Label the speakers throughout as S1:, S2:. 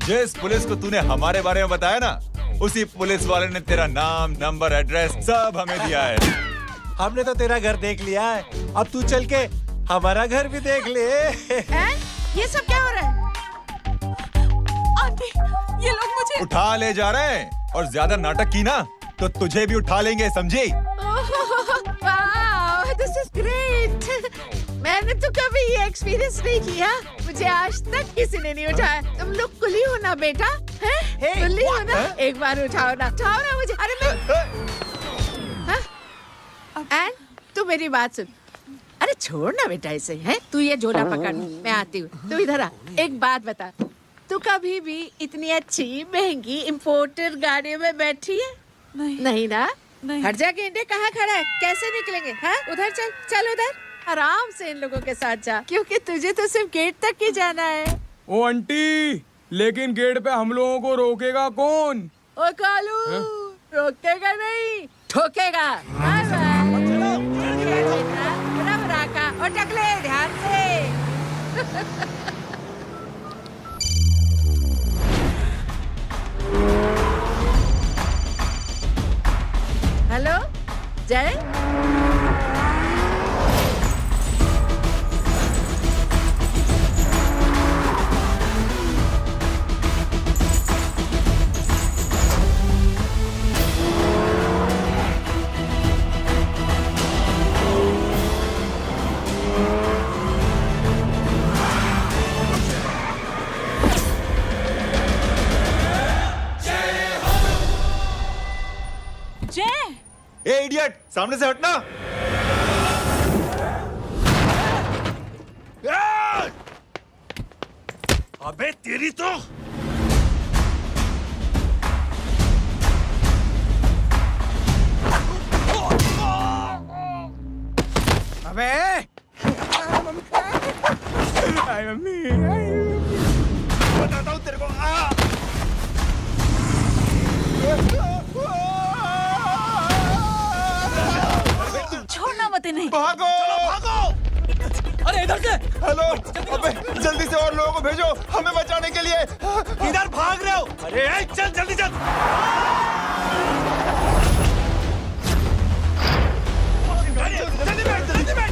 S1: जिस पुलिस को तूने हमारे बारे में बताया ना, उसी पुलिस वाले ने तेरा नाम, नंबर, एड्रेस सब हमें दिया है।
S2: हमने तो तेरा घर देख लिया है, अब तू चल के हमारा घर भी देख ले।
S3: ये सब क्या हो रहा है? आंटी, ये लोग मुझे
S1: उठा ले जा रहे हैं और ज्यादा नाटक की ना तो तुझे भी उठा लेंगे, समझी?
S3: This is great. मैंने तो कभी ये एक्सपीरियंस नहीं किया, मुझे आज तक किसी ने नहीं उठाया। तुम लोग कुली हो ना बेटा, हैं? कुली हो ना? एक बार उठाओ ना मुझे। अरे मैं एंड तू मेरी बात सुन। अरे छोड़ ना बेटा इसे, हैं? तू ये झोला पकड़, मैं आती हूँ। तू इधर आ, एक बात बता, तू कभी भी इतनी अच्छी महंगी इम्पोर्टेड गाड़ी में बैठी है? नहीं ना? नहीं। हर जगह इंडिया कहाँ खड़ा है, कैसे निकलेंगे? हाँ, उधर चल, चल उधर, आराम से इन लोगों के साथ जा, क्योंकि तुझे तो सिर्फ गेट तक ही जाना है।
S4: ओ आंटी, लेकिन गेट पे हम लोगों को रोकेगा कौन?
S3: ओ कालू, रोकेगा नहीं, ठोकेगा। Bye bye. बराबर आका, और टकले ध्यान से। हेलो जय,
S1: ए इडियट, सामने से हटना।
S2: अबे तेरी तो
S4: अबे आई मम्मी,
S1: बताता हूँ तेरे को।
S3: छोड़ना मत इन्हें।
S1: भागो, भागो।
S4: अरे इधर से।
S1: हेलो, अबे जल्दी से और लोगों को भेजो हमें बचाने के लिए।
S2: इधर भाग रहे हो? अरे चल जल्दी चल। जल्दी बैठ।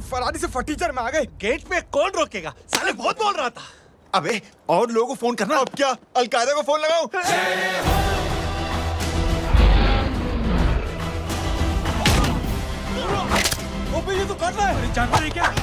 S4: फरारी से फटीचर में आ गए।
S2: गेट पे कौन रोकेगा? साले बहुत बोल रहा था।
S1: अबे और लोगों को फोन करना। अब क्या अलकायदा को फोन लगाऊं?
S2: ओबे ये तो कर रहा है। जानता नहीं क्या?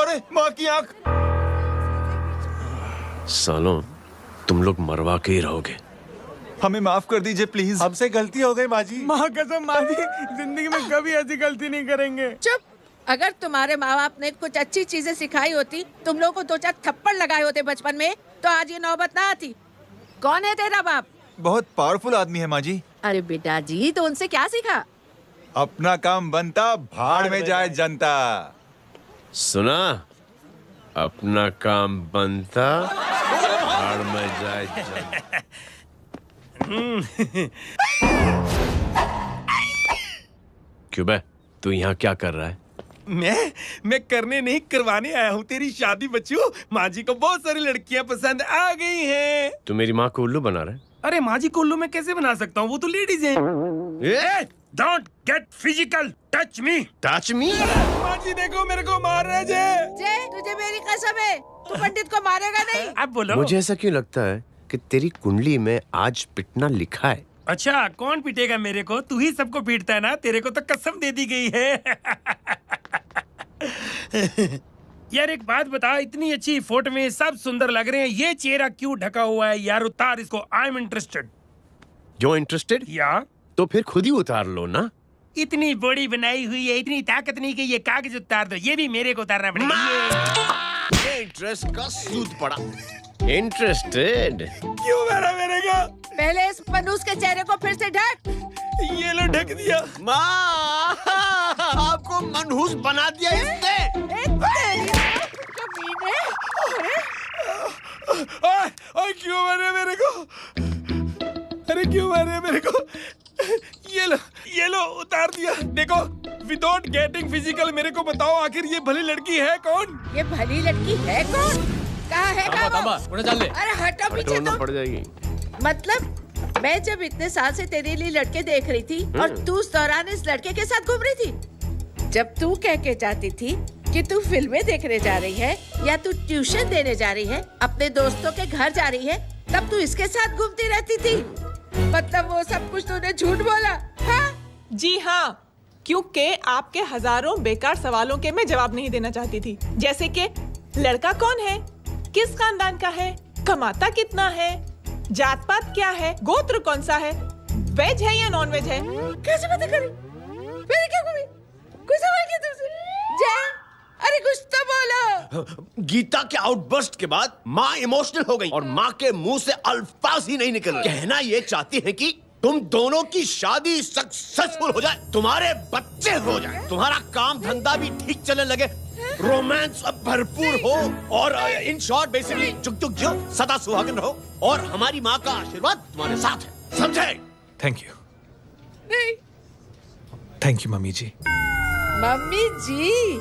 S1: अरे माँ की आंख।
S5: सालों, तुम लोग मरवा के ही रहोगे।
S1: हमें माफ कर दीजिए प्लीज।
S2: हमसे गलती हो गई माँ जी।
S4: माँ कसम माँ जी, जिंदगी में कभी ऐसी गलती नहीं करेंगे।
S3: चुप। अगर तुम्हारे माँ बाप ने कुछ अच्छी चीजें सिखाई होती, तुम लोगों को 2-4 थप्पड़ लगाए होते बचपन में, तो आज ये नौबत ना आती। कौन है तेरा बाप?
S1: बहुत पावरफुल आदमी है माँ जी।
S3: अरे बेटा जी, तो उनसे क्या सीखा?
S1: अपना काम बनता, भाड़ में जाए जनता।
S5: सुना? अपना काम बनता, भाड़ में जाए जनता। क्यों बे, तू यहाँ क्या कर रहा है?
S6: मैं करने नहीं करवाने आया हूँ तेरी शादी बच्चों। माँ जी को बहुत सारी लड़कियाँ पसंद आ गई हैं।
S5: तू मेरी माँ को उल्लू बना रहा है?
S6: अरे माँ जी को उल्लू मैं कैसे बना सकता हूँ, वो तो लेडीज हैं। Don't get physical, touch me.
S5: Touch me?
S6: माँ जी देखो मेरे को मार रहे जय।
S3: जय, तुझे मेरी कसम है, तू पंडित को मारेगा नहीं।
S6: अब बोलो।
S5: मुझे ऐसा क्यों लगता है कि तेरी कुंडली में आज पिटना लिखा है?
S6: अच्छा, कौन पीटेगा मेरे को? तू ही सबको पीटता है ना, तेरे को तो कसम दे दी गई है। यार एक बात बता, इतनी अच्छी फोटो में सब सुंदर लग रहे हैं, ये चेहरा क्यों ढका हुआ है? यार उतार इसको, आई एम इंटरेस्टेड।
S5: जो इंटरेस्टेड?
S6: या
S5: तो फिर खुद ही उतार लो ना।
S6: इतनी बॉडी बनाई हुई है, इतनी ताकत नहीं कि ये कागज उतार दो, ये भी मेरे को उतारना पड़ेगा।
S5: ये ड्रेस का सूद पड़ा। इंटरेस्टेड?
S6: क्यों मारा मेरे को?
S3: पहले इस मनूस के चेहरे को फिर से ढक।
S6: ये लो ढक दिया।
S5: माँ, आपको मनहूस बना दिया इसने।
S6: ओए क्यों मारे मेरे को? अरे क्यों मारे मेरे को? ये लो उतार दिया। देखो, विदाउट गेटिंग फिजिकल मेरे को बताओ आखिर ये भली लड़की है कौन?
S3: ये भली लड़की है कौन? कहाँ है वो? अरे हटो पीछे
S5: हटोना
S3: तो।
S5: पड़ जाएगी।
S3: मतलब मैं जब इतने साल से तेरे लिए लड़के देख रही थी और तू उस दौरान इस लड़के के साथ घूम रही थी। जब तू कह के जाती थी कि तू फिल्में देखने जा रही है या तू ट्यूशन देने जा रही है, अपने दोस्तों के घर जा रही है, तब तू इसके साथ घूमती रहती थी। मतलब वो सब कुछ तूने झूठ बोला? हाँ?
S7: जी हाँ, क्योंकि आपके हजारों बेकार सवालों के मैं जवाब नहीं देना चाहती थी। जैसे कि लड़का कौन है, किस खानदान का है, कमाता कितना है, जात पात क्या है, गोत्र कौन सा है, वेज है या नॉन वेज है।
S3: कैसे पता करी? मैंने क्या करी? कुछ सवाल किया तुमसे? जय, अरे कुछ तो बोलो।
S5: गीता के आउटबर्स्ट के बाद माँ इमोशनल हो गई और माँ के मुंह से अल्फाज ही नहीं निकल रहे। कहना ये चाहती है कि तुम दोनों की शादी सक्सेसफुल हो जाए, तुम्हारे बच्चे हो जाए, तुम्हारा काम धंधा भी ठीक चलने लगे, रोमांस अब भरपूर हो और इन शॉर्ट बेसिकली जुग जुग जियो, सदा सुहागन रहो और हमारी माँ का आशीर्वाद तुम्हारे साथ है, समझे?
S2: थैंक यू,
S3: नहीं,
S2: thank you mummy ji.
S3: Mummy ji,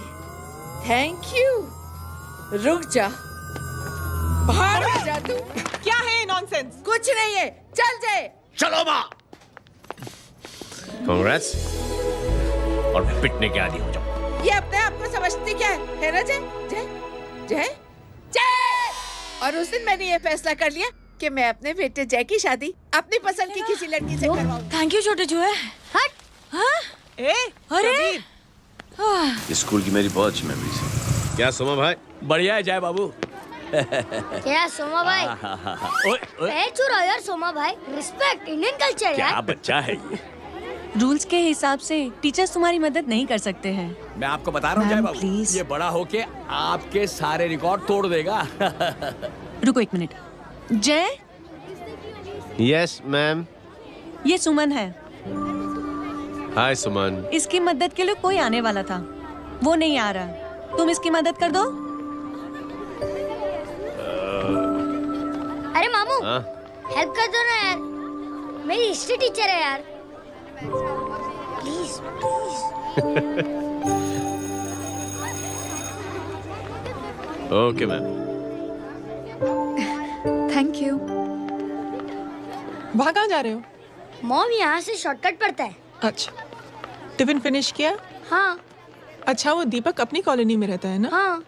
S3: thank you. रुक जा, बाहर आ जा तू।
S7: क्या है नॉनसेंस?
S3: कुछ नहीं है, चल जाए।
S5: चलो माँ। कांग्रेस, और पिटने के आदी हो जाओ।
S3: ये अपने आप को समझती क्या है ना जय? जय जय जय। और उस दिन मैंने ये फैसला कर लिया कि मैं अपने बेटे जय की शादी अपनी पसंद की किसी लड़की से करवाऊंगी।
S8: थैंक यू छोटे जुए। हट। हाँ? अरे
S5: स्कूल की मेरी बहुत अच्छी मेमोरीज है। क्या सोमा भाई?
S9: बढ़िया है जय बाबू।
S8: क्या सोमा भाई? पैर छुरा यार सोमा भाई, रिस्पेक्ट इंडियन कल्चर यार।
S9: क्या बच्चा है ये?
S10: रूल्स के हिसाब से टीचर्स तुम्हारी मदद नहीं कर सकते हैं।
S9: मैं आपको बता रहा हूँ जय बाबू,
S10: प्लीज।
S9: ये बड़ा होके आपके सारे रिकॉर्ड तोड़ देगा।
S10: रुको एक मिनट। जय,
S5: यस मैम।
S10: ये सुमन है।
S5: हाय सुमन।
S10: इसकी मदद के लिए कोई आने वाला था, वो नहीं आ रहा। तुम इसकी मदद कर दो।
S8: अरे मामू, हेल्प कर दो ना यार, मेरी हिस्ट्री टीचर है यार। Please please.
S5: Okay ma'am.
S10: Thank you.
S7: वहाँ कहाँ जा रहे हो?
S8: मॉम यहाँ से शॉर्टकट पड़ता है।
S7: अच्छा, टिफिन फिनिश किया?
S8: हाँ।
S7: अच्छा, वो दीपक अपनी कॉलोनी में रहता है ना?
S8: हाँ।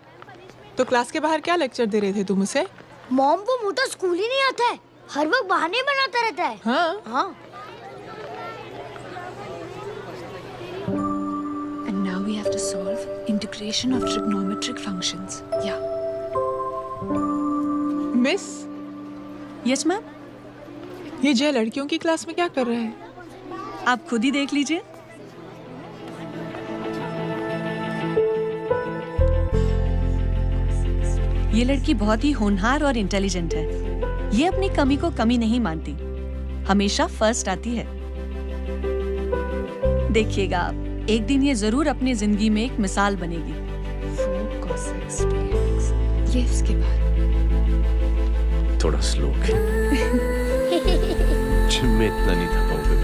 S7: तो क्लास के बाहर क्या लेक्चर दे रहे थे तुम उसे?
S8: मॉम को मुँह तो स्कूल ही नहीं आता है, हर वक्त बहाने बनाता रहता है।
S7: हाँ
S8: हाँ।
S10: And now we have to solve integration of trigonometric functions. Yeah.
S7: Miss,
S10: Yes ma'am.
S7: ये जय लड़कियों की क्लास में क्या कर रहा है?
S10: आप खुद ही देख लीजिए। ये लड़की बहुत ही होनहार और इंटेलिजेंट है। ये अपनी कमी को कमी नहीं मानती, हमेशा फर्स्ट आती है।
S11: देखिएगा आप, एक दिन ये जरूर अपनी जिंदगी में एक मिसाल बनेगी।
S10: ये इसके बाद
S5: थोड़ा स्लो जिम में इतना नहीं था पाऊंगा।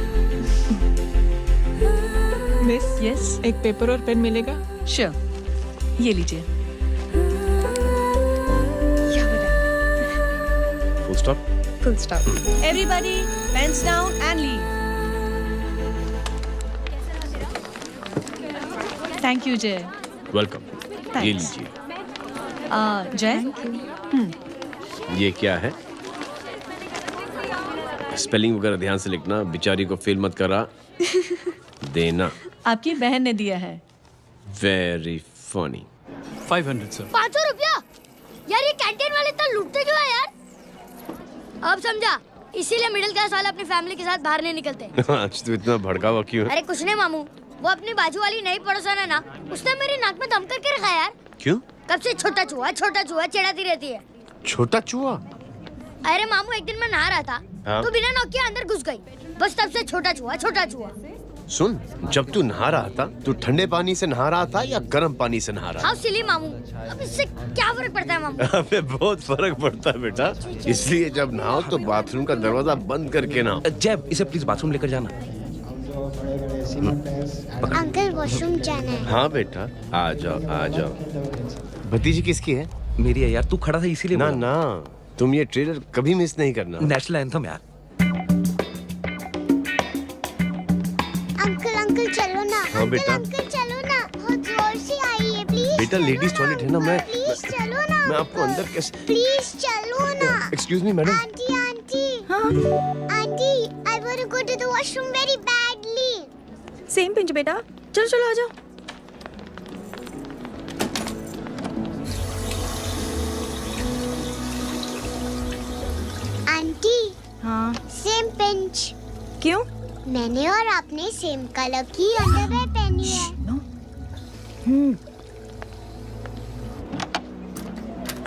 S7: मिस,
S11: यस,
S7: एक पेपर और पेन मिलेगा?
S11: श्योर, ये लीजिए।
S5: Full stop.
S10: full stop.
S11: Everybody, pens down and leave. Thank you, Jay.
S5: Welcome. ये
S11: Thanks.
S5: लीजिए।
S11: जय,
S5: ये क्या है? स्पेलिंग वगैरह ध्यान से लिखना, बेचारी को फेल मत करा देना।
S11: आपकी बहन ने दिया है।
S5: Very funny.
S6: 500 सर।
S8: 500 रुपया? यार ये कैंटीन वाले इतना लूटते क्यों है यार? अब समझा, इसीलिए मिडिल क्लास वाले अपनी फैमिली के साथ बाहर नहीं निकलते।
S5: आज तो इतना भड़का हुआ क्यों है?
S8: अरे कुछ नहीं मामू, वो अपनी बाजू वाली नई पड़ोसन है ना, उसने मेरी नाक में दम करके रखा यार।
S5: क्यों?
S8: कब से छोटा चूहा चिढ़ाती रहती है।
S5: छोटा चूहा?
S8: अरे मामू, एक दिन मैं नहा रहा था,
S5: हाँ?
S8: तो बिना नॉक के अंदर घुस गई, बस तब से छोटा चूहा।
S5: सुन, जब तू नहा रहा था, तू ठंडे पानी से नहा रहा था या गर्म पानी से नहा रहा
S8: हाउ सिली मामू, अब इससे क्या फर्क पड़ता है मामू?
S5: अबे बहुत फर्क पड़ता है बेटा, इसलिए जब नहाओ तो बाथरूम का दरवाजा बंद करके नहाओ।
S9: जय, इसे प्लीज बाथरूम लेकर जाना।
S8: अंकल वॉशरूम जाना है।
S5: हाँ बेटा, आ जाओ। भतीजी किसकी है?
S9: मेरी है यार, तू खड़ा था इसीलिए
S5: ना
S9: बोला।
S5: ना, तुम ये ट्रेलर कभी मिस नहीं करना।
S9: नेशनल एंथम यार।
S8: अंकल चलो ना।
S5: हाँ बेटा।
S8: अंकल चलो ना, बहुत जोर से आई है, प्लीज।
S5: बेटा लेडीज टॉयलेट है ना,
S8: प्लीज चलो ना।
S5: मैं आपको अंदर कैसे?
S8: प्लीज चलो ना।
S5: Excuse me madam.
S8: Aunty I want to go to the washroom very badly.
S10: Same pinch बेटा, चलो आ जाओ।
S8: आंटी,
S10: हाँ,
S8: सेम पिंच।
S10: क्यों?
S8: मैंने और आपने सेम कलर की अंडरवेयर पहनी है।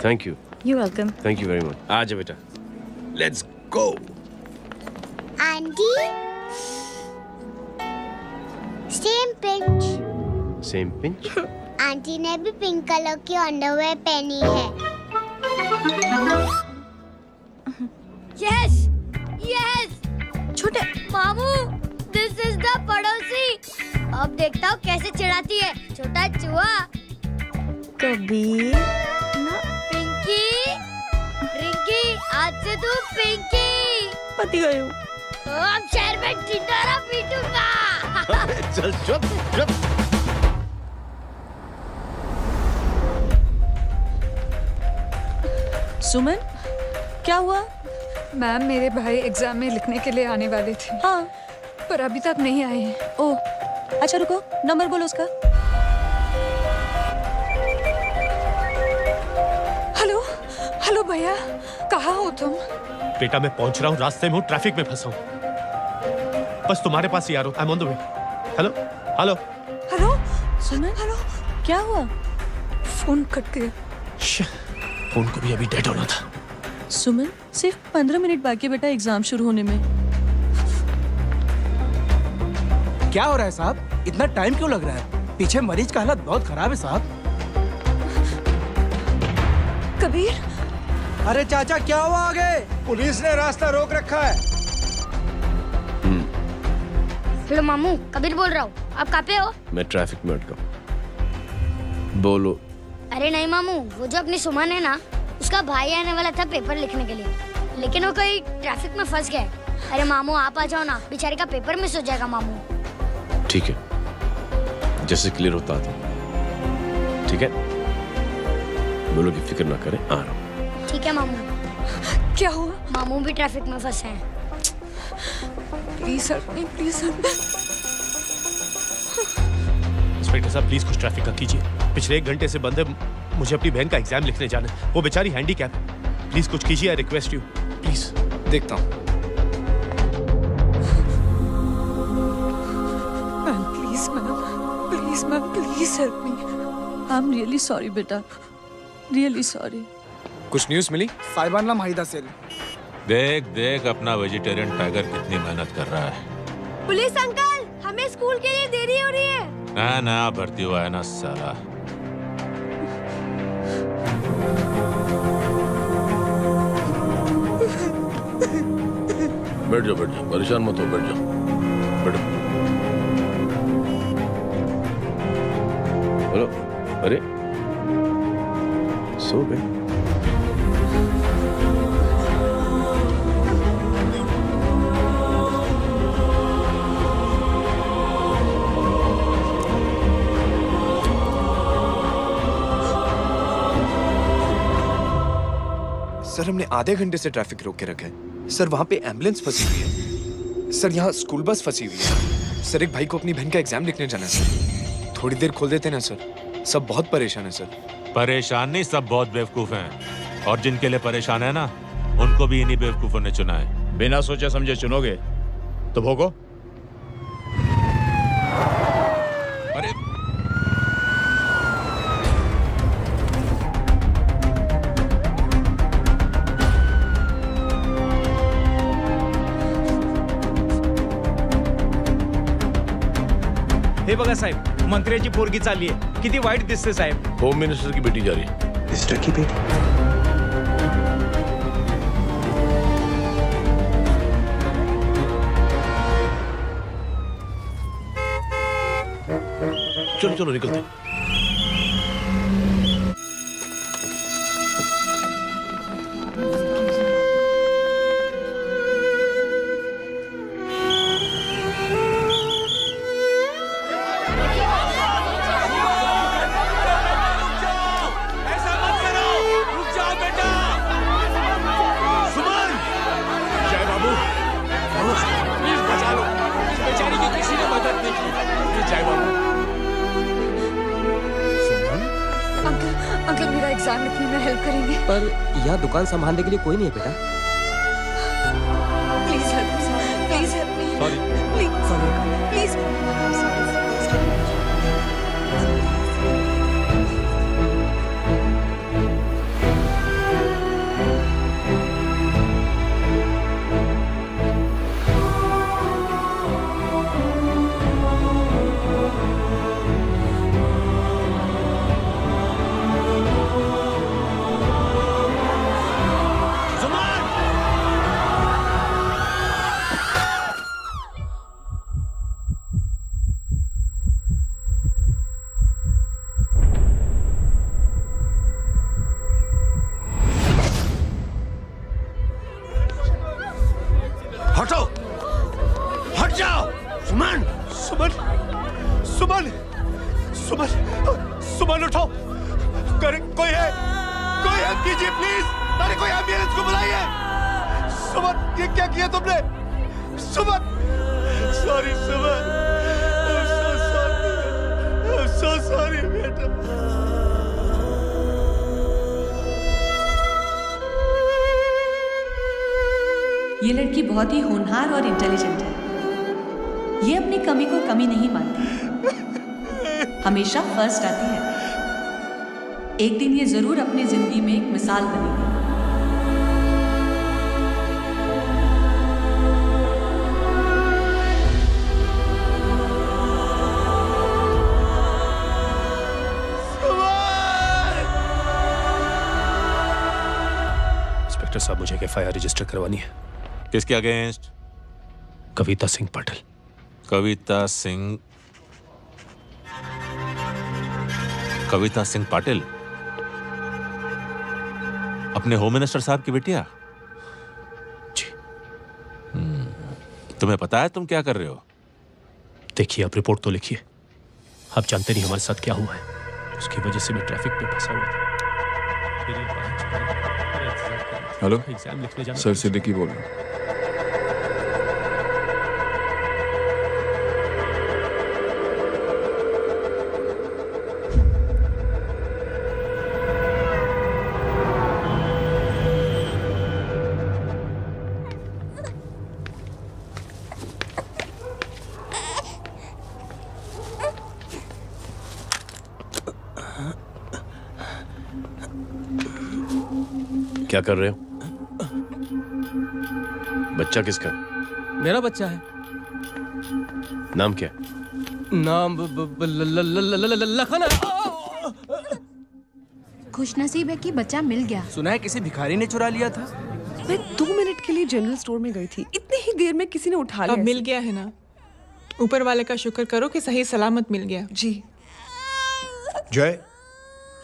S5: Thank you.
S10: You welcome.
S5: Thank you very much. आ जाओ बेटा, let's go.
S8: Aunty, same pinch.
S5: Same pinch?
S8: Aunty ने भी पिंक कलर की अंडरवेयर पहनी है। यस
S10: छोटे
S8: मामू, दिस इज द पड़ोसी। अब देखता हूँ कैसे चिढ़ाती है छोटा चूहा।
S10: कबीर ना,
S8: रिंकी, आज से तू पिंकी।
S10: पति गए हो।
S8: तो अब शहर में टिंडोरा पीटूंगा।
S5: चल चुप।
S11: सुमन, क्या हुआ?
S10: मैम, मेरे भाई एग्जाम में लिखने के लिए आने वाले थे।
S11: हाँ,
S10: पर अभी तक नहीं आए हैं।
S11: ओह, अच्छा रुको, नंबर बोलो उसका।
S10: हेलो भैया, कहाँ हो तुम?
S6: बेटा मैं पहुंच रहा हूँ, रास्ते में हूँ, ट्रैफिक में फंसा हूँ, बस तुम्हारे पास ही आ रहा हूँ। I am on the way. Hello.
S11: Suman, hello, क्या हुआ?
S10: फोन कट गया।
S6: फोन को भी अभी डेड होना था।
S11: सुमन, सिर्फ 15 मिनट बाकी बेटा एग्जाम शुरू होने में।
S4: क्या हो रहा है साहब? इतना टाइम क्यों लग रहा है? पीछे मरीज का हालत बहुत खराब है साहब।
S10: कबीर,
S2: अरे चाचा क्या हुआ आगे? पुलिस ने रास्ता रोक रखा है।
S8: हेलो मामू, कबीर बोल रहा हूँ। आप कहाँ पे हो?
S5: मैं ट्रैफिक में अटका हूँ। बोलो।
S8: अरे नहीं मामू, वो जो अपनी सुमन है ना, उसका भाई आने वाला था पेपर लिखने के लिए, लेकिन वो कहीं ट्रैफिक में फंस गया। अरे मामू आप आ जाओ ना, बेचारी का पेपर मिस हो जाएगा मामू।
S5: ठीक है, जैसे क्लियर होता था। ठीक है, बोलो कि फिक्र ना करें, आ रहा हूँ।
S8: ठीक है मामू।
S10: क्या हुआ?
S8: मामू भी ट्रैफिक में फंसे हैं।
S10: Please help me, please help me.
S6: Inspector साहब प्लीज कुछ ट्रैफिक का कीजिए, पिछले 1 घंटे से बंद है, मुझे अपनी बहन का एग्जाम लिखने जाना है, वो बेचारी हैंडीकैप है। प्लीज कुछ कीजिए, आई रिक्वेस्ट यू प्लीज।
S9: देखता हूँ।
S10: Please ma'am, please help me.
S11: I am really sorry बेटा, रियली सॉरी।
S4: कुछ न्यूज़ मिली? साहिबान माहिदा सेल।
S1: देख अपना वेजिटेरियन टाइगर कितनी मेहनत कर रहा है।
S8: पुलिस अंकल, हमें स्कूल के लिए देरी हो रही है।
S12: नया भर्ती हुआ है ना साला।
S13: बैठ जाओ परेशान मत हो, बैठ जाओ बैठो। बोलो। अरे सो गए?
S14: सर हमने आधे घंटे से ट्रैफिक रोक के रखा है। सर वहाँ पे एम्बुलेंस फंसी हुई है। सर यहाँ स्कूल बस फंसी हुई है। सर एक भाई को अपनी बहन का एग्जाम लिखने जाना है सर। थोड़ी देर खोल देते ना सर। सब बहुत परेशान है सर।
S12: परेशान नहीं, सब बहुत बेवकूफ हैं। और जिनके लिए परेशान है ना, उनको भी इन्हीं बेवकूफों ने चुना है।
S1: बिना सोचे समझे चुनोगे तो भोगो।
S12: अरे
S4: हे बघा साहेब, मंत्र्याची पोरगी चालली आहे. किती वाईट दिसते साहेब.
S13: होम मिनिस्टर की बेटी जा रही है।
S14: मिनिस्टर की बेटी?
S13: चलो चलो निकलते हैं।
S10: अंकल मेरा एग्जाम लिखने में हेल्प करेंगे?
S9: पर यहाँ दुकान संभालने के लिए कोई नहीं है बेटा।
S10: Please help me, please help me, please please.
S5: हटो, हट जाओ। सुमन, सुमन, सुमन, सुमन, सुमन उठो। कोई है? कोई हेल्प कीजिए प्लीज। अरे कोई एम्बुलेंस को बुलाइए। सुमन, ये क्या किया तुमने? Suman, sorry Suman, I'm so sorry बेटा।
S11: ये लड़की बहुत ही होनहार और इंटेलिजेंट है। ये अपनी कमी को कमी नहीं मानती, हमेशा फर्स्ट आती है। एक दिन ये जरूर अपनी जिंदगी में एक मिसाल बनेगी।
S6: इंस्पेक्टर साहब, मुझे FIR रजिस्टर करवानी है।
S12: किसके अगेंस्ट?
S6: कविता सिंह पाटिल।
S12: कविता सिंह पाटिल अपने होम मिनिस्टर साहब की बेटिया?
S6: जी।
S12: तुम्हें पता है तुम क्या कर रहे हो?
S6: देखिए, आप रिपोर्ट तो लिखिए। आप जानते नहीं हमारे साथ क्या हुआ है। उसकी वजह से मैं ट्रैफिक में फंसा हुआ था।
S15: हेलो
S6: एग्जाम लिखने जाना।
S15: सर सिद्दीकी बोल रहा हूँ।
S13: क्या कर रहे हो? बच्चा किसका?
S4: मेरा बच्चा है।
S13: नाम क्या?
S4: नाम लखन
S10: खुशनसीब है कि बच्चा मिल गया।
S4: सुना है किसी भिखारी ने चुरा लिया था।
S16: मैं 2 मिनट के लिए जनरल स्टोर में गई थी, इतनी ही देर में किसी ने उठा लिया।
S7: अब मिल गया है ना, ऊपर वाले का शुक्र करो कि सही सलामत मिल गया।
S16: जी
S17: जय,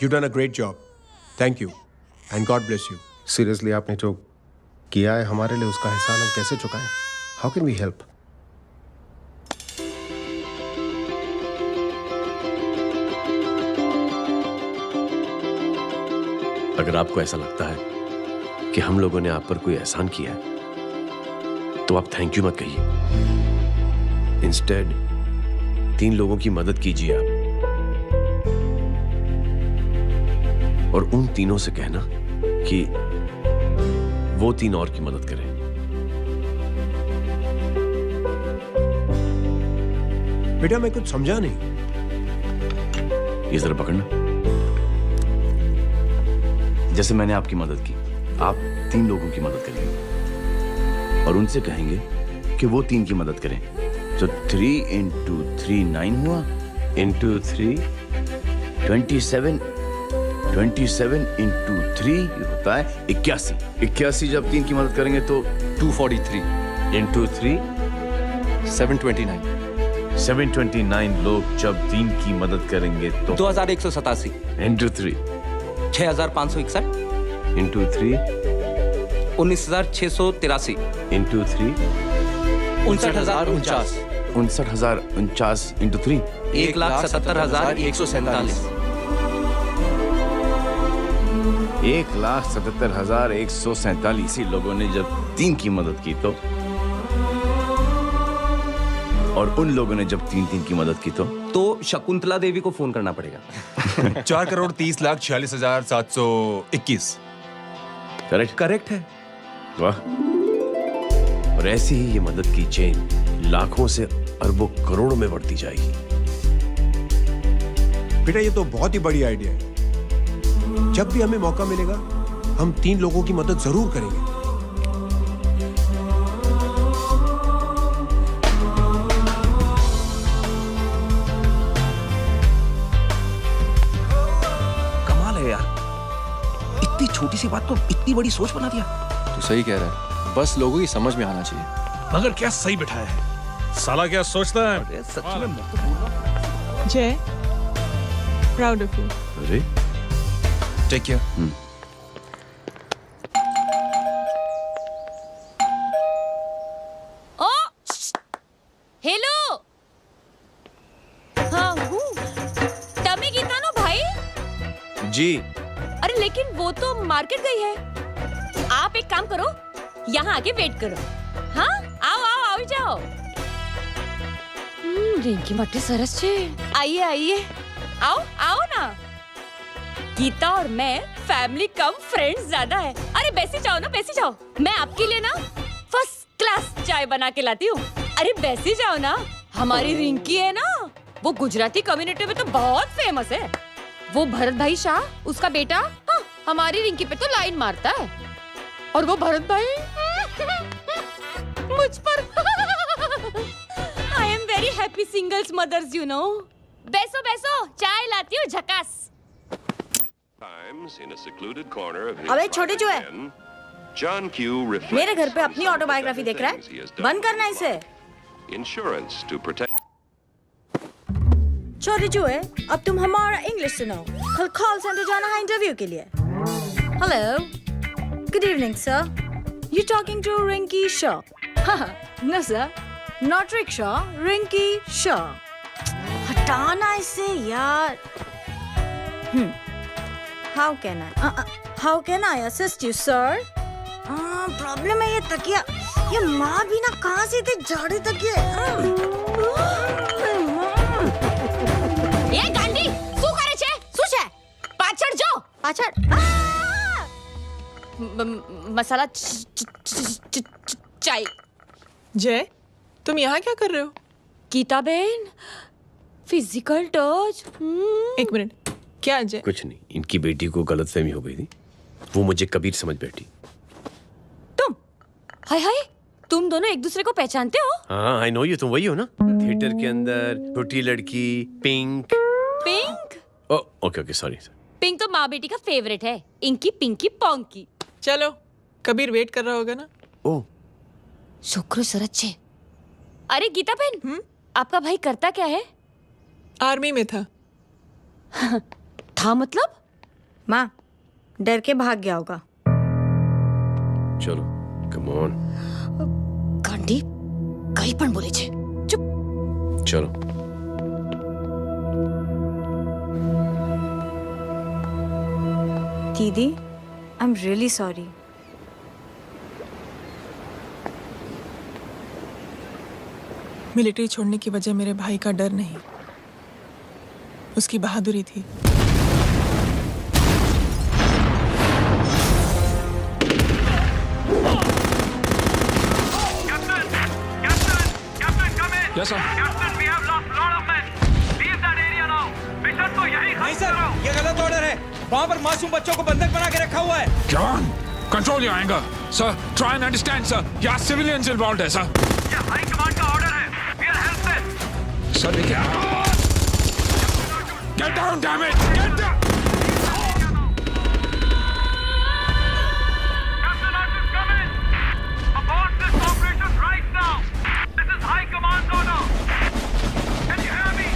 S17: you done a great job, thank you and God bless you.
S18: Seriously आपने जो किया है हमारे लिए, उसका एहसान हम कैसे चुकाएं? How can we help?
S13: अगर आपको ऐसा लगता है कि हम लोगों ने आप पर कोई एहसान किया है तो आप थैंक यू मत कहिए। इंस्टेड 3 लोगों की मदद कीजिए आप, और उन तीनों से कहना कि वो 3 और की मदद करें।
S17: बेटा मैं कुछ समझा नहीं।
S13: ये जरा पकड़ना। जैसे मैंने आपकी मदद की, आप 3 लोगों की मदद करेंगे और उनसे कहेंगे कि वो 3 की मदद करें। तो 3 into 3 9 हुआ, into 3 27, 27 into 3 होता है 81। 81 जब 3 की मदद करेंगे तो
S14: 243
S13: into 3
S14: 729
S13: 729 लोग जब 3 की मदद करेंगे तो
S9: 2187
S13: into 3
S9: 6561
S13: into 3
S9: 19683
S13: into 3
S9: 59049
S13: 59049 into 3
S9: 1,77,147
S13: 1,77,147 लोगों ने जब 3 की मदद की तो, और उन लोगों ने जब 3 की मदद की तो
S9: शकुंतला देवी को फोन करना पड़ेगा।
S1: 4,30,46,721।
S13: करेक्ट है। वाह। और ऐसी ही ये मदद की चेन लाखों से अरबों करोड़ों में बढ़ती जाएगी।
S17: बेटा ये तो बहुत ही बड़ी आइडिया है। जब भी हमें मौका मिलेगा हम 3 लोगों की मदद जरूर करेंगे।
S4: कमाल है यार, इतनी छोटी सी बात को इतनी बड़ी सोच बना दिया।
S14: तू सही कह रहा है, बस लोगों की समझ में आना चाहिए।
S6: मगर क्या सही बिठाया है, साला क्या सोचता है।
S4: सच में
S7: जय, प्राउड ऑफ यू।
S13: अरे
S1: टेक केयर।
S19: ओ हेलो, हाँ हूँ। तमी गीता नो भाई
S13: जी।
S19: अरे लेकिन वो तो मार्केट गई है। आप एक काम करो, यहाँ आके वेट करो। हाँ आओ आओ आओ जाओ। रिंकी मट्टी सरस छे। आइए आइए, आओ आओ ना। गीता और मैं फैमिली कम फ्रेंड्स ज्यादा है। अरे बैसी जाओ ना, बैसी जाओ। मैं आपके लिए ना फर्स्ट क्लास चाय बना के लाती हूँ। अरे बैसी जाओ ना। हमारी रिंकी है ना, वो गुजराती कम्युनिटी में तो बहुत फेमस है। वो भरत भाई शाह, उसका बेटा, हाँ, हमारी रिंकी पे तो लाइन मारता है। और वो भरत भाई मुझ पर। I am very happy singles mothers you know. बैसो बैसो, चाय लाती हूँ झकास।
S20: अबे छोटे जो है, मेरे घर पे अपनी ऑटोबायोग्राफी देख रहा है, बंद करना इसे। छोटे जो है, अब तुम हमारा इंग्लिश सुनो। कल कॉल सेंटर जाना है इंटरव्यू के लिए। Hello, good evening sir, you talking to Rinki Shaw? No sir, not rickshaw, Rinki Shaw. हटाना इसे यार। How can I assist you, sir? Problem है ये तकिया, ये माँ भी ना कहाँ से इतने जाड़े तकिए।
S19: ये गांडी, શું કરે છે? શું છે? પાછળ જો, પાછળ। मसाला चाय।
S7: जय, तुम यहाँ क्या कर रहे हो?
S19: गीता बहन, फिजिकल टच।
S7: एक मिनट, क्या जय?
S13: कुछ नहीं, इनकी बेटी को गलतफहमी हो गई थी, वो मुझे कबीर समझ बैठी।
S19: तुम? हाय हाय, तुम दोनों एक दूसरे को पहचानते हो?
S5: हाँ, आई नो यू, तुम वही हो ना थिएटर के अंदर छोटी लड़की pink.
S19: Pink?
S5: Okay okay sorry.
S19: Pink तो माँ बेटी का फेवरेट है, इंकी पिंकी पोंकी।
S7: चलो, कबीर वेट कर रहा होगा ना।
S5: ओ
S19: शुक्र सरच्चे। अरे गीता बहन, आपका भाई करता क्या है?
S7: आर्मी में था।
S19: था मतलब?
S20: माँ, डर के भाग गया होगा।
S5: चलो कम ऑन।
S19: गांडी कहीं पण बोले छे। चुप।
S5: चलो।
S20: दीदी, I am really sorry.
S7: Military छोड़ने की वजह मेरे भाई का डर नहीं, उसकी बहादुरी थी।
S6: Yes, sir.
S4: नहीं सर, ये गलत ऑर्डर है। वहाँ पर मासूम बच्चों को बंधक बना के रखा हुआ है।
S6: John, control your anger. Sir, try and understand, sir. यहाँ civilians involved है, sir. ये हाई कमांड का ऑर्डर है. We are helpless. Sir, देखिए. Get down, damn it! Get down! Captain Arch is coming. Abort this operation right now. This is high command order. Can you hear me?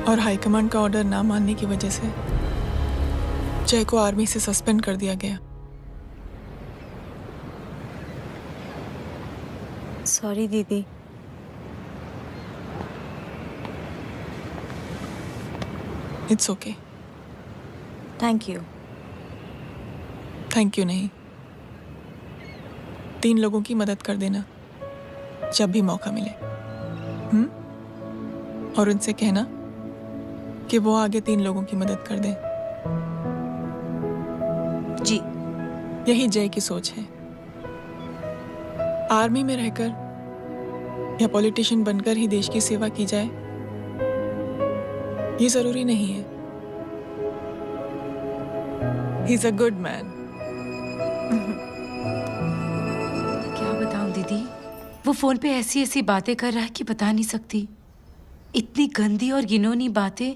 S7: और high command का order ना मानने की वजह से जय को आर्मी से सस्पेंड कर दिया गया।
S20: सॉरी दीदी।
S7: It's okay.
S20: Thank you.
S7: Thank you नहीं, 3 लोगों की मदद कर देना जब भी मौका मिले। और उनसे कहना कि वो आगे 3 लोगों की मदद कर दें।
S20: जी।
S7: यही जय की सोच है। आर्मी में रहकर या पॉलिटिशियन बनकर ही देश की सेवा की जाए, ये जरूरी नहीं है। He is a good man.
S21: क्या बताऊं दीदी, वो फोन पे ऐसी ऐसी बातें कर रहा है कि बता नहीं सकती। इतनी गंदी और घिनौनी बातें।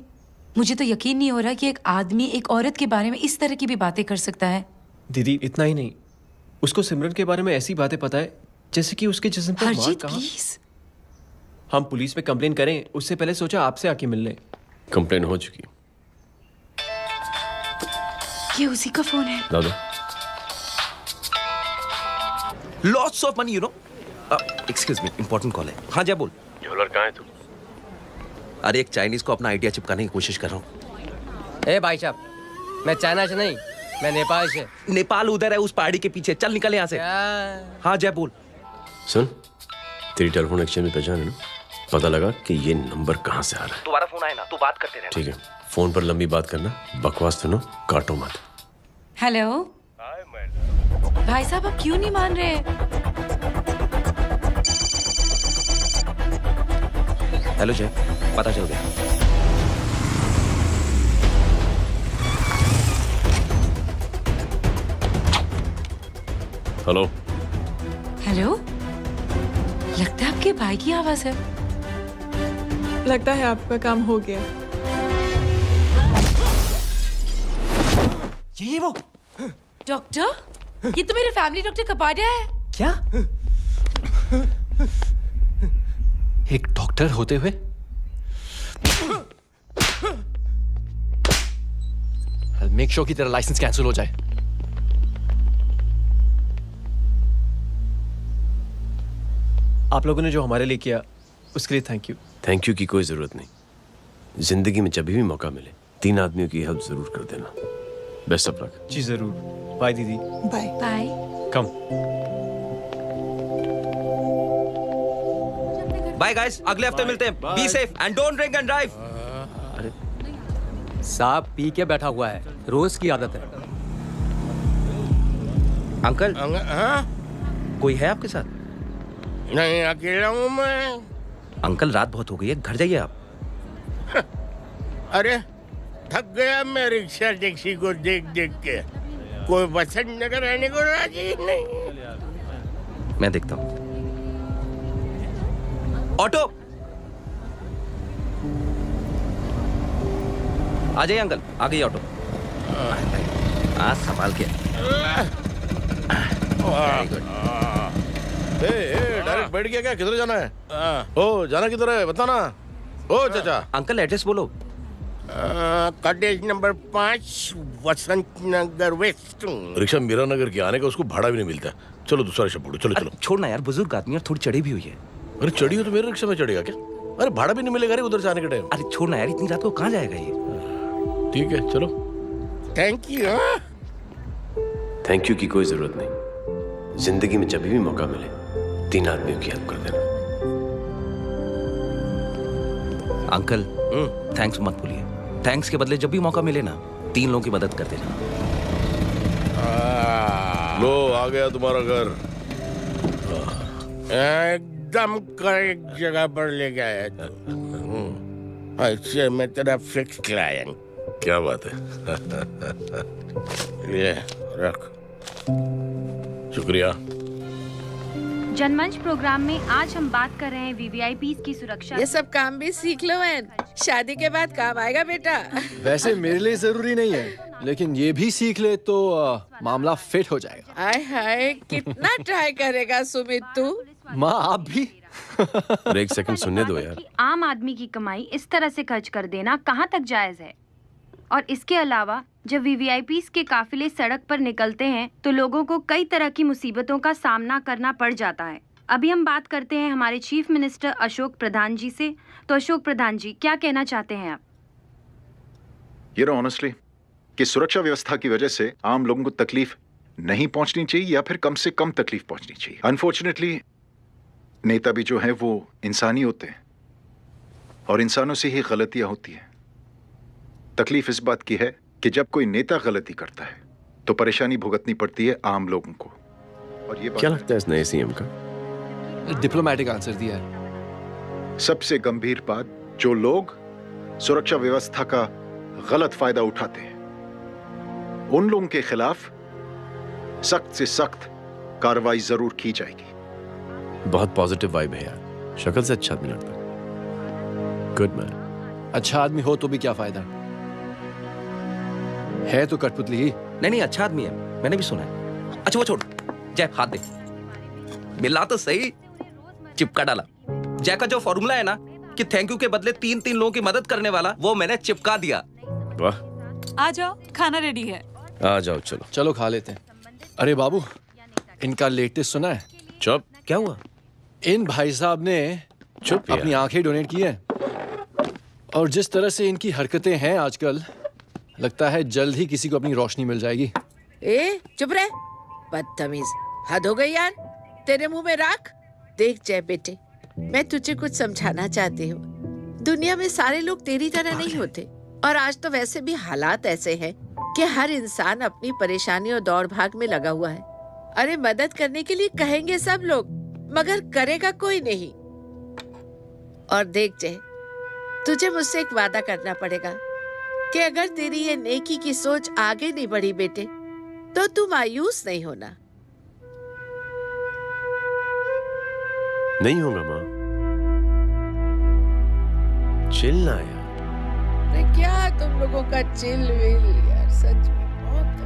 S21: मुझे तो यकीन नहीं हो रहा कि एक आदमी एक औरत के बारे में इस तरह की भी बातें कर सकता है।
S14: दीदी इतना ही नहीं, उसको सिमरन के बारे में ऐसी बातें पता है जैसे कि उसके जिस्म पर मार कहाँ।
S21: प्लीज।
S14: हम पुलिस में कंप्लेन करें उससे पहले सोचा आपसे आके मिल लें।
S5: कंप्लेन हो चुकी।
S21: ये उसी का फोन है।
S5: दादा
S22: Lots of money, you know.
S9: Excuse me, important call है। हाँ जय बोल।
S3: ज्वेलर कहाँ है तू?
S9: अरे एक चाइनीज को अपना आइडिया चिपकाने की कोशिश कर रहा हूँ।
S22: ए भाई साहब, मैं चाइना से नहीं, मैं नेपाल से।
S9: नेपाल उधर है उस पहाड़ी के पीछे, चल निकल यहाँ से। हाँ जय बोल।
S3: सुन, तेरी टेलीफोन एक्सचेंज में पहचान है ना? पता लगा कि ये नंबर कहाँ से आ रहा है।
S9: तुम्हारा फोन आए ना, तू बात करते रहना।
S3: ठीक है, फोन पर लंबी बात करना, बकवास सुनो, काटो मत।
S21: हेलो भाई साहब, आप क्यों नहीं मान रहे?
S9: हेलो जय, पता चल गया।
S3: हेलो
S21: हेलो, लगता है आपके भाई की आवाज है।
S7: लगता है आपका काम हो गया।
S21: ये वो डॉक्टर, ये तो मेरे फैमिली डॉक्टर कपाडिया है।
S14: क्या? एक डॉक्टर होते हुए? मेक श्योर कि तेरा लाइसेंस कैंसिल हो जाए। आप लोगों ने जो हमारे लिए किया उसके लिए थैंक यू।
S3: थैंक यू की कोई जरूरत नहीं। जिंदगी में जब भी मौका मिले 3 आदमियों की हेल्प जरूर कर देना। Best of luck.
S14: जी जरूर। बाय दीदी।
S7: Bye
S21: bye.
S14: कम।
S9: बाय गाइस, अगले हफ्ते मिलते हैं। Be safe and don't drink and drive.
S22: साहब पी के बैठा हुआ है, रोज की आदत है।
S9: अंकल, कोई है आपके साथ?
S23: नहीं, अकेला हूँ मैं।
S9: अंकल रात बहुत हो गई है, घर जाइए आप।
S23: अरे थक गया मैं रिक्शा टैक्सी को देख देख के। कोई वसंत नगर रहने को राजी नहीं।
S9: मैं देखता हूँ। ऑटो आ जाइए अंकल, आ गई ऑटो। हाँ संभाल के।
S3: डायरेक्ट बैठ गया क्या? किधर जाना है? ओ जाना किधर है बता ना। ओ चाचा।
S9: अंकल एड्रेस बोलो।
S23: कॉटेज नंबर 5 वसंत नगर वेस्ट।
S3: रिक्शा मीरा नगर के आने का उसको भाड़ा भी नहीं मिलता। चलो दूसरा रिक्शा पकड़ो। चलो चलो।
S9: छोड़ना यार, बुजुर्ग आदमी और थोड़ी चढ़ी भी हुई है।
S3: अरे चढ़ी हो तो मेरे रिक्शा में चढ़ेगा क्या? अरे भाड़ा भी नहीं मिलेगा रे उधर से आने के टाइम।
S9: अरे छोड़ना यार, इतनी रात को कहाँ जाएगा ये?
S3: ठीक है चलो।
S23: Thank you.
S3: थैंक यू की कोई जरूरत नहीं। जिंदगी में जब भी मौका मिले 3 आदमियों की हेल्प कर देना।
S9: अंकल थैंक्स मत भूलिए। थैंक्स के बदले जब भी मौका मिले ना 3 लोगों की मदद कर देना।
S3: लो आ गया तुम्हारा घर।
S23: एकदम करेक्ट जगह पर ले गया तू। ऐसे मैं तेरा फिक्स क्लाइंट।
S3: क्या बात है।
S23: ये रख।
S3: शुक्रिया।
S24: जनमंच प्रोग्राम में आज हम बात कर रहे हैं वीवीआईपीज़ की सुरक्षा।
S25: ये सब काम भी सीख लो एन, शादी के बाद काम आएगा बेटा।
S14: वैसे मेरे लिए जरूरी नहीं है, लेकिन ये भी सीख ले तो मामला फिट हो जाएगा।
S25: हाय हाय, कितना ट्राई करेगा सुमित तू?
S14: माँ आप भी।
S3: अरे 1 सेकंड सुनने दो यार।
S24: आम आदमी की कमाई इस तरह से खर्च कर देना कहाँ तक जायज है? और इसके अलावा जब वीवीआईपीज़ के काफिले सड़क पर निकलते हैं तो लोगों को कई तरह की मुसीबतों का सामना करना पड़ जाता है। अभी हम बात करते हैं हमारे चीफ मिनिस्टर अशोक प्रधान जी से। तो अशोक प्रधान जी, क्या कहना चाहते हैं आप?
S26: ये नो ऑनेस्टली कि सुरक्षा व्यवस्था की वजह से आम लोगों को तकलीफ नहीं पहुंचनी चाहिए या फिर कम से कम तकलीफ पहुंचनी चाहिए। अनफॉर्चुनेटली नेता भी जो हैं वो इंसानी होते हैं और इंसानों से ही गलतियां होती हैं। तकलीफ इस बात की है कि जब कोई नेता गलती करता है तो परेशानी भुगतनी पड़ती है आम लोगों को। और ये
S3: क्या लगता है इस नए सीएम का?
S14: डिप्लोमेटिक आंसर दिया है।
S26: सबसे गंभीर बात, जो लोग सुरक्षा व्यवस्था का गलत फायदा उठाते हैं उन लोगों के खिलाफ सख्त से सख्त कार्रवाई जरूर की जाएगी।
S3: बहुत पॉजिटिव वाइब है यार। शक्ल से अच्छा आदमी लगता। Good man.
S14: अच्छा आदमी हो तो भी क्या फायदा है तो कठपुतली ही।
S9: नहीं अच्छा आदमी है, मैंने भी सुना है। अच्छा वो छोड़, जय हाथ दे। मिला तो सही, चिपका डाला। जय का जो फॉर्मूला है ना कि थैंक यू के बदले 3 लोगों की मदद करने वाला, वो मैंने चिपका दिया।
S3: वाह।
S10: आ जाओ, खाना रेडी है।
S3: आ जाओ चलो।
S14: चलो खा लेते हैं। अरे बाबू, इनका लेटेस्ट सुना है?
S3: चुप।
S9: क्या हुआ?
S2: इन भाई साहब ने अपनी आंखें डोनेट की हैं और जिस तरह से इनकी हरकतें हैं आजकल लगता है जल्द ही किसी को अपनी रोशनी मिल जाएगी।
S25: ए चुप रह, बदतमीज, हद हो गई यार, तेरे मुंह में राख। देख जय बेटे, मैं तुझे कुछ समझाना चाहती हूँ। दुनिया में सारे लोग तेरी तरह नहीं होते और आज तो वैसे भी हालात ऐसे हैं कि हर इंसान अपनी परेशानी और दौड़ भाग में लगा हुआ है। अरे मदद करने के लिए कहेंगे सब लोग, मगर करेगा कोई नहीं। और देख जय, तुझे मुझसे एक वादा करना पड़ेगा कि अगर तेरी ये नेकी की सोच आगे नहीं बढ़ी बेटे, तो तू मायूस नहीं होना।
S3: नहीं होगा माँ, चिल ना यार।
S25: अरे क्या तुम लोगों का चिल विल यार, सच में बहुत।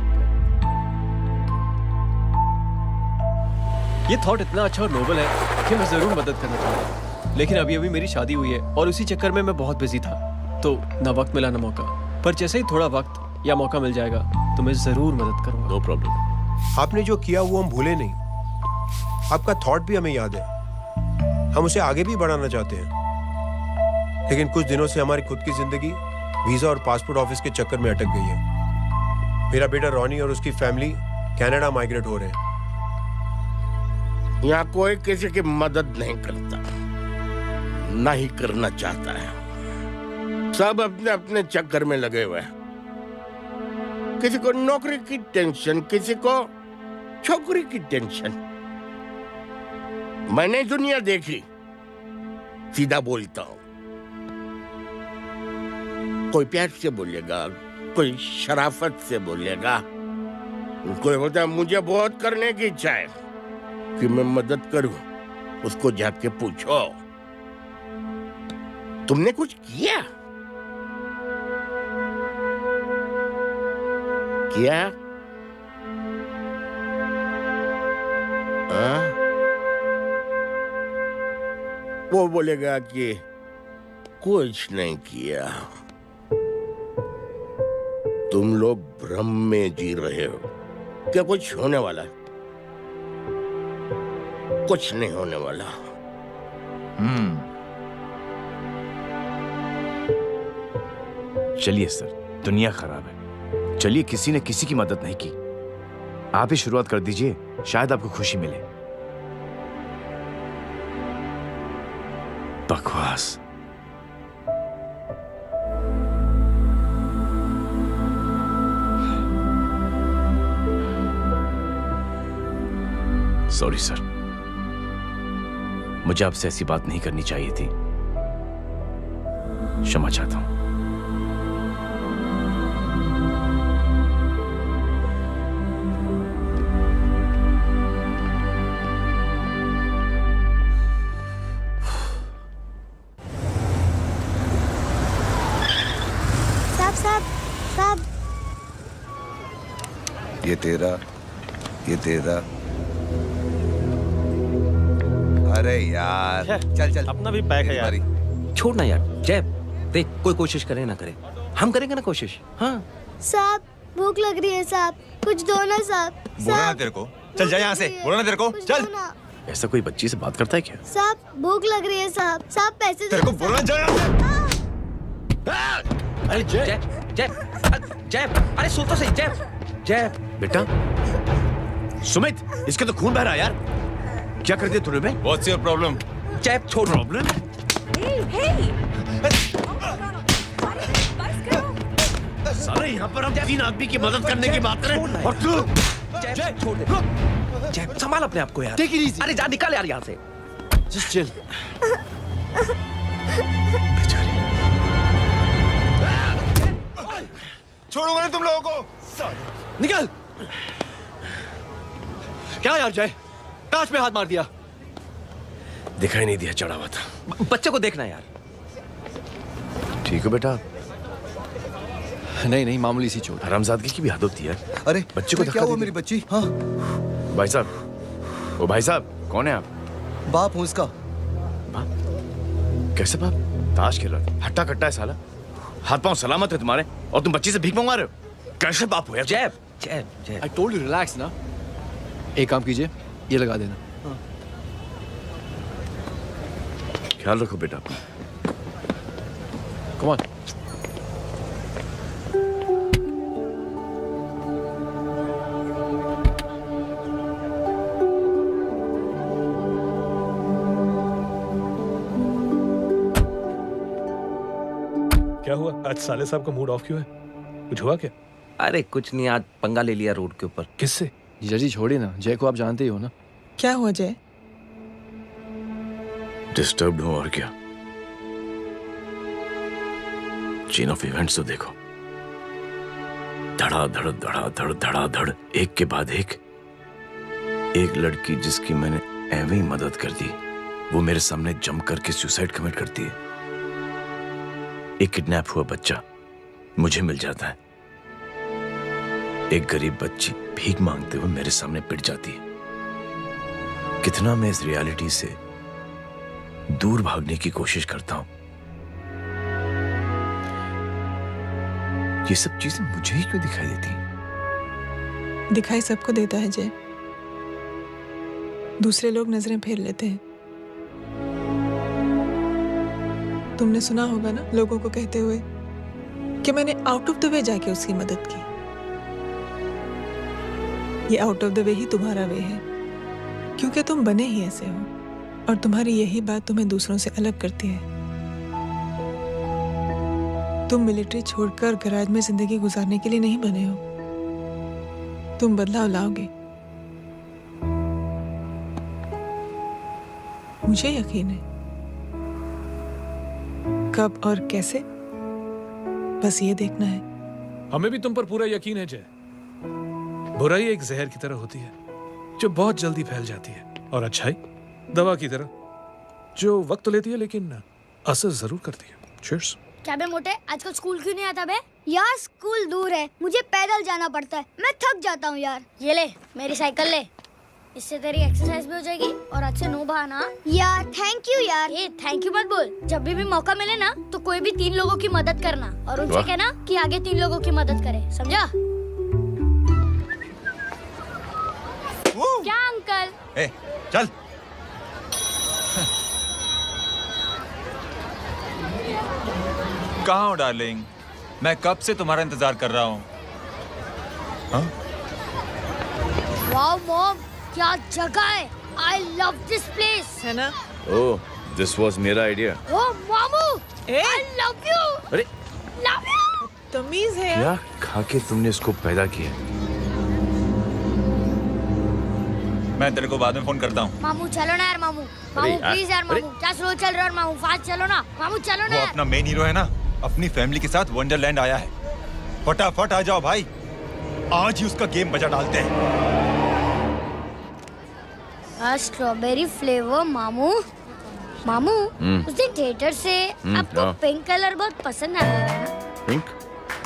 S14: ये थॉट इतना अच्छा और नोबल है कि मैं जरूर मदद करना चाहूंगा, लेकिन अभी अभी मेरी शादी हुई है और उसी चक्कर में मैं बहुत बिजी था, तो ना वक्त मिला ना मौका। पर जैसे ही थोड़ा वक्त या मौका मिल जाएगा तो मैं जरूर मदद करूंगा।
S3: No problem.
S17: आपने जो किया वो हम भूले नहीं, आपका थॉट भी हमें याद है, हम उसे आगे भी बढ़ाना चाहते हैं। लेकिन कुछ दिनों से हमारी खुद की जिंदगी वीजा और पासपोर्ट ऑफिस के चक्कर में अटक गई है। मेरा बेटा रॉनी और उसकी फैमिली कनाडा माइग्रेट हो रहे हैं।
S23: यहाँ कोई किसी की मदद नहीं करता, नहीं करना चाहता है। सब अपने अपने चक्कर में लगे हुए हैं। किसी को नौकरी की टेंशन, किसी को छोकरी की टेंशन। मैंने दुनिया देखी, सीधा बोलता हूं। कोई प्यार से बोलेगा, कोई शराफत से बोलेगा, कोई बोलता है मुझे बहुत करने की इच्छा है कि मैं मदद करूं। उसको जाके पूछो तुमने कुछ किया? किया? वो बोलेगा कि कुछ नहीं किया। तुम लोग भ्रम में जी रहे हो। क्या कुछ होने वाला है? कुछ नहीं होने वाला।
S13: चलिए सर, दुनिया खराब है, चलिए किसी ने किसी की मदद नहीं की, आप ही शुरुआत कर दीजिए, शायद आपको खुशी मिले। बकवास। सॉरी सर, मुझे आपसे ऐसी बात नहीं करनी चाहिए थी, क्षमा चाहता हूं।
S8: साहब, ये तेरा। अरे यार चल
S9: अपना भी पैक है यार। छोड़ ना यार। जय देख, कोई कोशिश करे ना करे, हम करेंगे ना कोशिश। हाँ
S8: साहब, भूख लग रही है साहब, कुछ दो ना साहब।
S1: बोला ना तेरे को, चल जा यहाँ से। बोला ना तेरे को, चल।
S13: ऐसा कोई बच्ची से बात करता है क्या?
S8: साहब भूख लग रही है साहब, पैसे
S1: तेरे को बोला जा यहाँ से।
S9: अरे जय जय जय, अरे सुन तो सही। जय
S13: बेटा, सुमित, इसके तो खून बह रहा है यार, क्या कर दिया तूने बे?
S1: What's your problem?
S9: जय छोड़।
S13: प्रॉब्लम?
S5: सारे यहाँ पर हम 3 आदमी की मदद करने की बात करें और तू
S9: जय छोड़ दे। जय संभाल अपने आप को यार।
S2: Take it easy.
S9: अरे जा, निकल यार यहाँ से।
S2: Just chill.
S1: छोड़ूंगा ना तुम लोगों को।
S2: निकल। क्या यार जय, कांच पे हाथ मार दिया।
S3: दिखाई नहीं दिया, चढ़ा हुआ था।
S9: बच्चे को देखना यार।
S13: ठीक है बेटा।
S2: नहीं मामूली सी चोट।
S13: हरामजादगी की भी हद होती है।
S11: अरे
S13: बच्चे को
S11: क्या हुआ मेरी बच्ची? हाँ
S13: भाई साहब, ओ भाई साहब, कौन है आप?
S11: बाप हूँ उसका।
S13: बाप? कैसे बाप? ताश खेल रहा, हट्टा कट्टा है साला, हाथ पांव सलामत है तुम्हारे और तुम बच्ची से भीख मंगवा रहे हो? कैसे बाप हो यार?
S9: जय
S2: I told you relax ना। एक काम कीजिए, ये लगा देना।
S13: ख्याल रखो बेटा अपना।
S2: Come on.
S6: क्या हुआ आज साले साहब का मूड ऑफ क्यों है? कुछ हुआ क्या?
S9: अरे कुछ नहीं, आज पंगा ले लिया रोड के ऊपर।
S6: किससे?
S2: जीजा जी छोड़िए ना, जय को आप जानते ही हो ना।
S7: क्या हुआ जय?
S13: डिस्टर्ब्ड हूं और क्या। चेन ऑफ इवेंट्स तो देखो, धड़ाधड़ धड़ाधड़ धड़ाधड़, एक के बाद एक लड़की जिसकी मैंने एवं ही मदद कर दी, वो मेरे सामने जंप करके सुसाइड कमिट करती है। एक किडनैप हुआ बच्चा मुझे मिल जाता है। एक गरीब बच्ची भीख मांगते हुए मेरे सामने पिट जाती है। कितना मैं इस रियलिटी से दूर भागने की कोशिश करता हूं। ये सब चीजें मुझे ही क्यों दिखाई देती हैं?
S7: दिखाई सबको देता है जय, दूसरे लोग नजरें फेर लेते हैं। तुमने सुना होगा ना लोगों को कहते हुए कि मैंने आउट ऑफ द वे जाके उसकी मदद की। ये आउट ऑफ द वे ही तुम्हारा वे है, क्योंकि तुम बने ही ऐसे हो और तुम्हारी यही बात तुम्हें दूसरों से अलग करती है। तुम मिलिट्री छोड़कर गैराज में जिंदगी गुजारने के लिए नहीं बने हो। तुम बदलाव लाओगे, मुझे यकीन है। कब और कैसे, बस ये देखना है।
S6: हमें भी तुम पर पूरा यकीन है जय। बुराई एक जहर की तरह होती है जो बहुत जल्दी फैल जाती है, और अच्छाई दवा की तरह जो वक्त तो लेती है लेकिन असर जरूर करती है। चीयर्स।
S8: क्या बे मोटे, आजकल स्कूल क्यों नहीं आता बे? यार स्कूल दूर है, मुझे पैदल जाना पड़ता है, मैं थक जाता हूँ यार। ये ले मेरी साइकिल ले, इससे तेरी एक्सरसाइज भी हो जाएगी और आज से नो बहाना। यार थैंक यू यार। ये थैंक यू मत बोल, जब भी मौका मिले ना तो कोई भी 3 लोगों की मदद करना और उनसे कहना कि आगे 3 लोगों की मदद करे, समझा? क्या अंकल?
S1: ए, चल। कहाँ हो डार्लिंग? मैं कब से तुम्हारा इंतजार कर रहा हूँ।
S8: वाओ मॉम, क्या जगह है। I love this place,
S7: है ना?
S13: ओह, दिस वाज मेरा आइडिया।
S8: ओह मामू, I love you।
S13: अरे
S8: love you।
S7: तमीज है यार।
S13: क्या खा के तुमने इसको पैदा किया?
S1: मैं तेरे को बाद में फोन करता हूँ।
S8: मामू चलो ना यार, मामू मामू प्लीज यार, मामू क्या स्लो चल रहे हो मामू, फास्ट चलो ना मामू, चलो ना।
S1: वो अपना मेन हीरो है ना, अपनी फैमिली के साथ वंडरलैंड आया है। फटाफट आ जाओ भाई, आज ही उसका गेम बजा डालते हैं।
S8: स्ट्रॉबेरी फ्लेवर मामू। मामू उस दिन थिएटर से आपको पिंक कलर बहुत पसंद आया था ना?
S13: पिंक?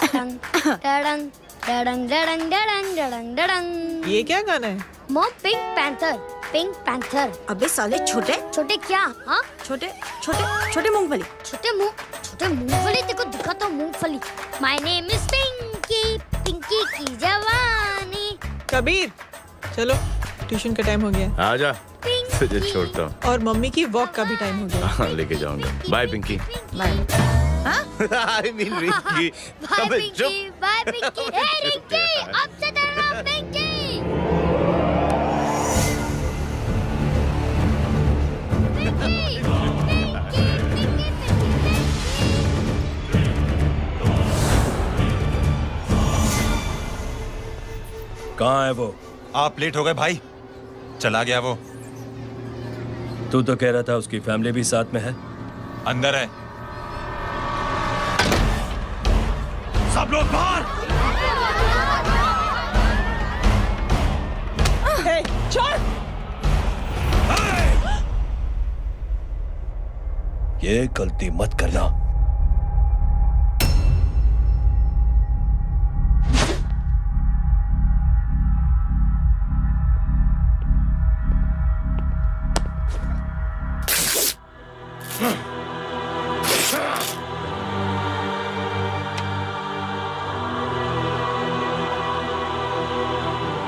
S8: डडंग डडंग डडंग डडंग डडंग डडंग।
S7: ये क्या गाना है?
S8: Mom pink panther, pink panther.
S20: अबे साले छोटे
S8: छोटे क्या? हाँ
S20: छोटे छोटे छोटे मूंगफली।
S8: छोटे मूंगफली, देखो दिखाता हूँ मूंगफली। My name is Pinky, Pinky की जवानी।
S7: कबीर चलो, ट्यूशन का टाइम हो गया।
S13: आजा, तुझे छोड़ता हूँ।
S7: और मम्मी की वॉक का भी टाइम हो गया।
S13: हाँ, लेके जाऊंगा। Bye Pinky.
S20: Bye.
S13: I mean Rinky.
S8: Bye Pinky, bye Pinky. Hey Rinky, अब से तेरा नाम पिंकी।
S6: कहाँ है वो?
S1: आप लेट हो गए भाई, चला गया वो।
S6: तू तो कह रहा था उसकी फैमिली भी साथ में है।
S1: अंदर है। सब लोग बाहर।
S7: छोड़।
S6: ये गलती मत करना।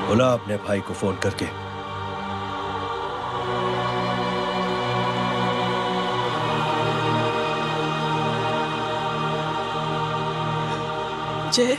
S6: बोला अपने भाई को फोन करके।
S7: जय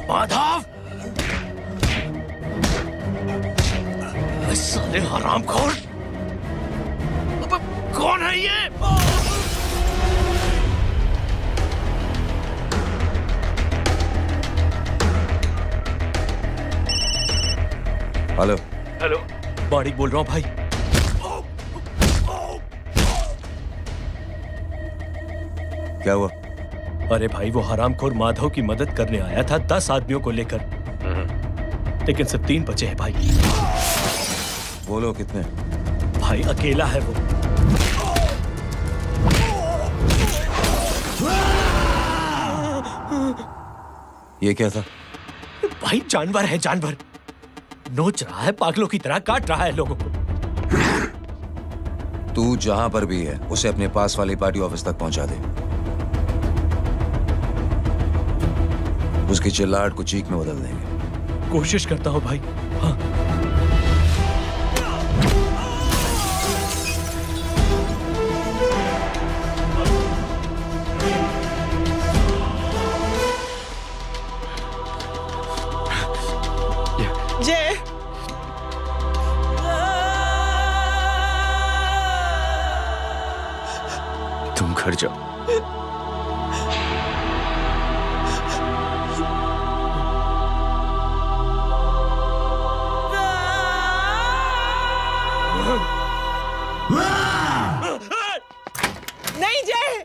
S5: माधव, साले हरामखोर, कौन है ये?
S13: हेलो
S5: हेलो, बाड़ीक बोल रहा हूँ भाई।
S13: क्या हुआ?
S5: अरे भाई, वो हरामखोर माधव की मदद करने आया था 10 आदमियों को लेकर, लेकिन सिर्फ 3 बचे हैं भाई।
S13: बोलो कितने?
S5: भाई अकेला है वो।
S13: ये क्या था?
S5: भाई जानवर है, जानवर। नोच रहा है, पागलों की तरह काट रहा है लोगों को।
S13: तू जहां पर भी है उसे अपने पास वाली पार्टी ऑफिस तक पहुंचा दे। उसकी चिल्लाहट को चीख में बदल देंगे।
S5: कोशिश करता हूं भाई। हाँ।
S7: जय
S13: तुम घर जाओ।
S7: नहीं जय,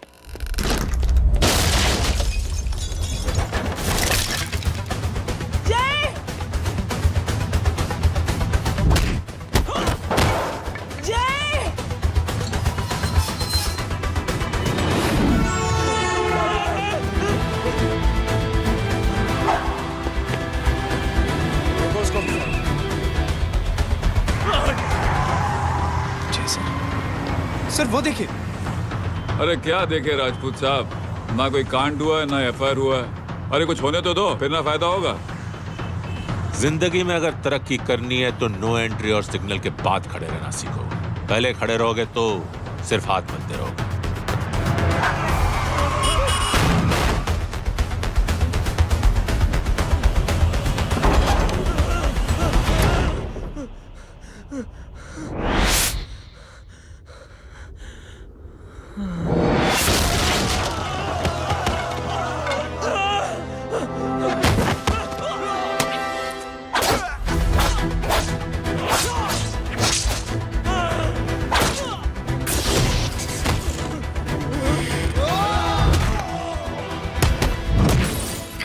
S7: जय, जय,
S14: सर वो देखिए।
S4: अरे क्या देखे राजपूत साहब, ना कोई कांड हुआ है ना एफआईआर हुआ है। अरे कुछ होने तो दो, फिर ना फायदा होगा।
S12: जिंदगी में अगर तरक्की करनी है तो नो एंट्री और सिग्नल के बाद खड़े रहना सीखो। पहले खड़े रहोगे तो सिर्फ हाथ बनते रहोगे।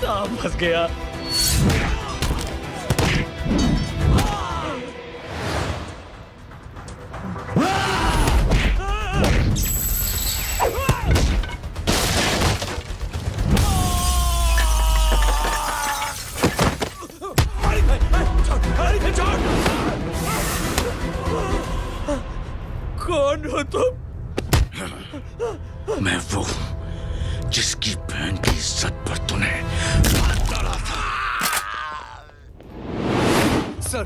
S15: काम फंस गया।
S6: कौन हो तुम?
S23: मैं वो हूं जिसकी बहन की इज्जत पर तूने हाथ डाला था।
S6: सर,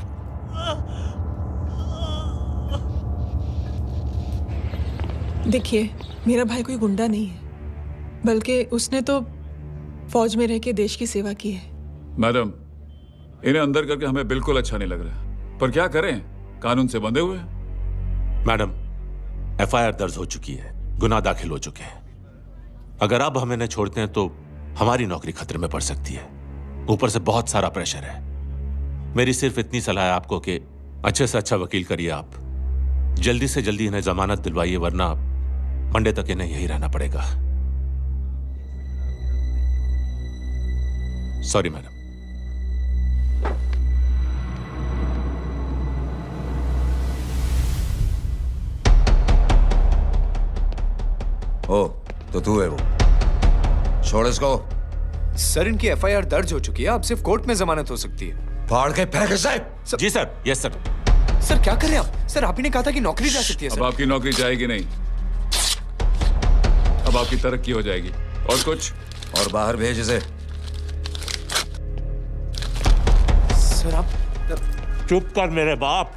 S7: देखिए, मेरा भाई कोई गुंडा नहीं है, बल्कि उसने तो फौज में रह के देश की सेवा की है।
S4: मैडम, इन्हें अंदर करके हमें बिल्कुल अच्छा नहीं लग रहा, पर क्या करें, कानून से बंधे हुए हैं।
S12: मैडम, एफआईआर दर्ज हो चुकी है, गुनाह दाखिल हो चुके हैं। अगर अब हम इन्हें छोड़ते हैं तो हमारी नौकरी खतरे में पड़ सकती है। ऊपर से बहुत सारा प्रेशर है। मेरी सिर्फ इतनी सलाह है आपको कि अच्छे से अच्छा वकील करिए आप। जल्दी से जल्दी इन्हें जमानत दिलवाइए, वरना मंडे तक इन्हें यही रहना पड़ेगा। Sorry madam.
S11: ओ, तो तू है वो? छोड़ इसको।
S14: सर, इनकी एफआईआर दर्ज हो चुकी है, अब सिर्फ कोर्ट में जमानत हो सकती है।
S11: फाड़ के फेंक साहब।
S12: जी सर। Yes sir.
S14: सर क्या कर रहे हैं आप? सर, आप ही ने कहा था कि नौकरी जा सकती है।
S4: अब आपकी नौकरी जाएगी नहीं, अब आपकी तरक्की हो जाएगी। और कुछ?
S11: और बाहर भेज इसे।
S14: सर आप
S12: चुप कर मेरे बाप।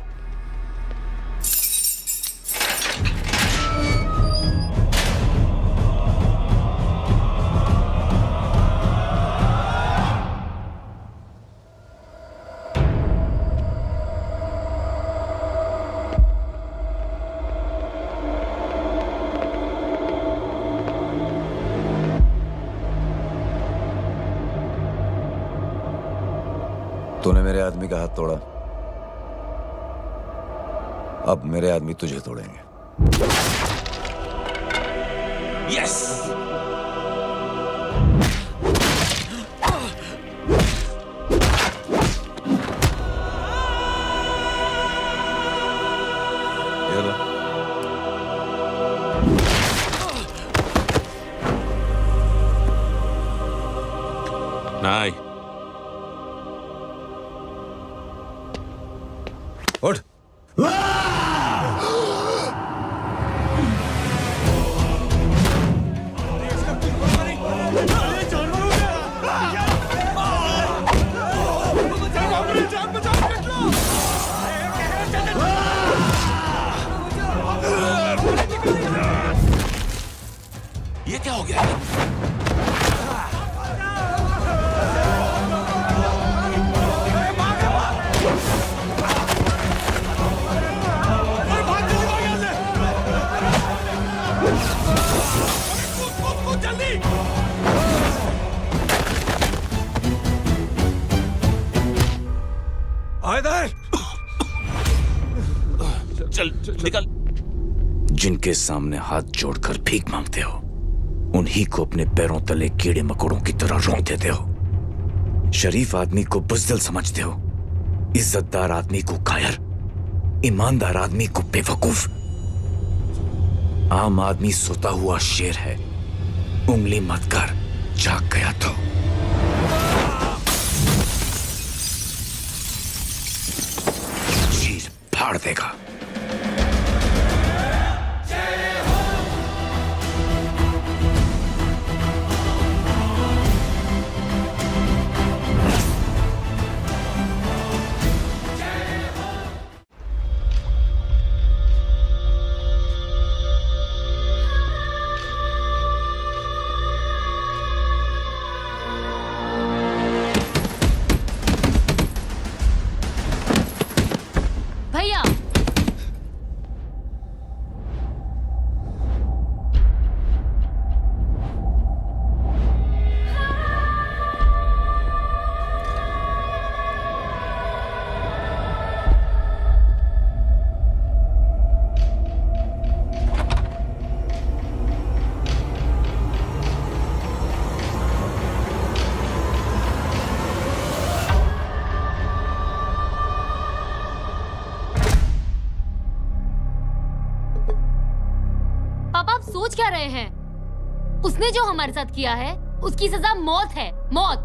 S11: तूने मेरे आदमी का हाथ तोड़ा, अब मेरे आदमी तुझे तोड़ेंगे।
S12: यस। नहीं।
S11: उठ।
S12: ये क्या हो गया?
S13: चल निकल। जिनके सामने हाथ जोड़कर भीख मांगते हो, उन्हीं को अपने पैरों तले कीड़े मकोड़ों की तरह रोक देते हो। शरीफ आदमी को बुज़दिल समझते हो, इज्जतदार आदमी को कायर, ईमानदार आदमी को बेवकूफ। आम आदमी सोता हुआ शेर है, उंगली मत कर, जाग गया तो। चीर फाड़ देगा।
S15: सोच क्या रहे हैं? उसने जो हमारे साथ किया है उसकी सजा मौत है, मौत।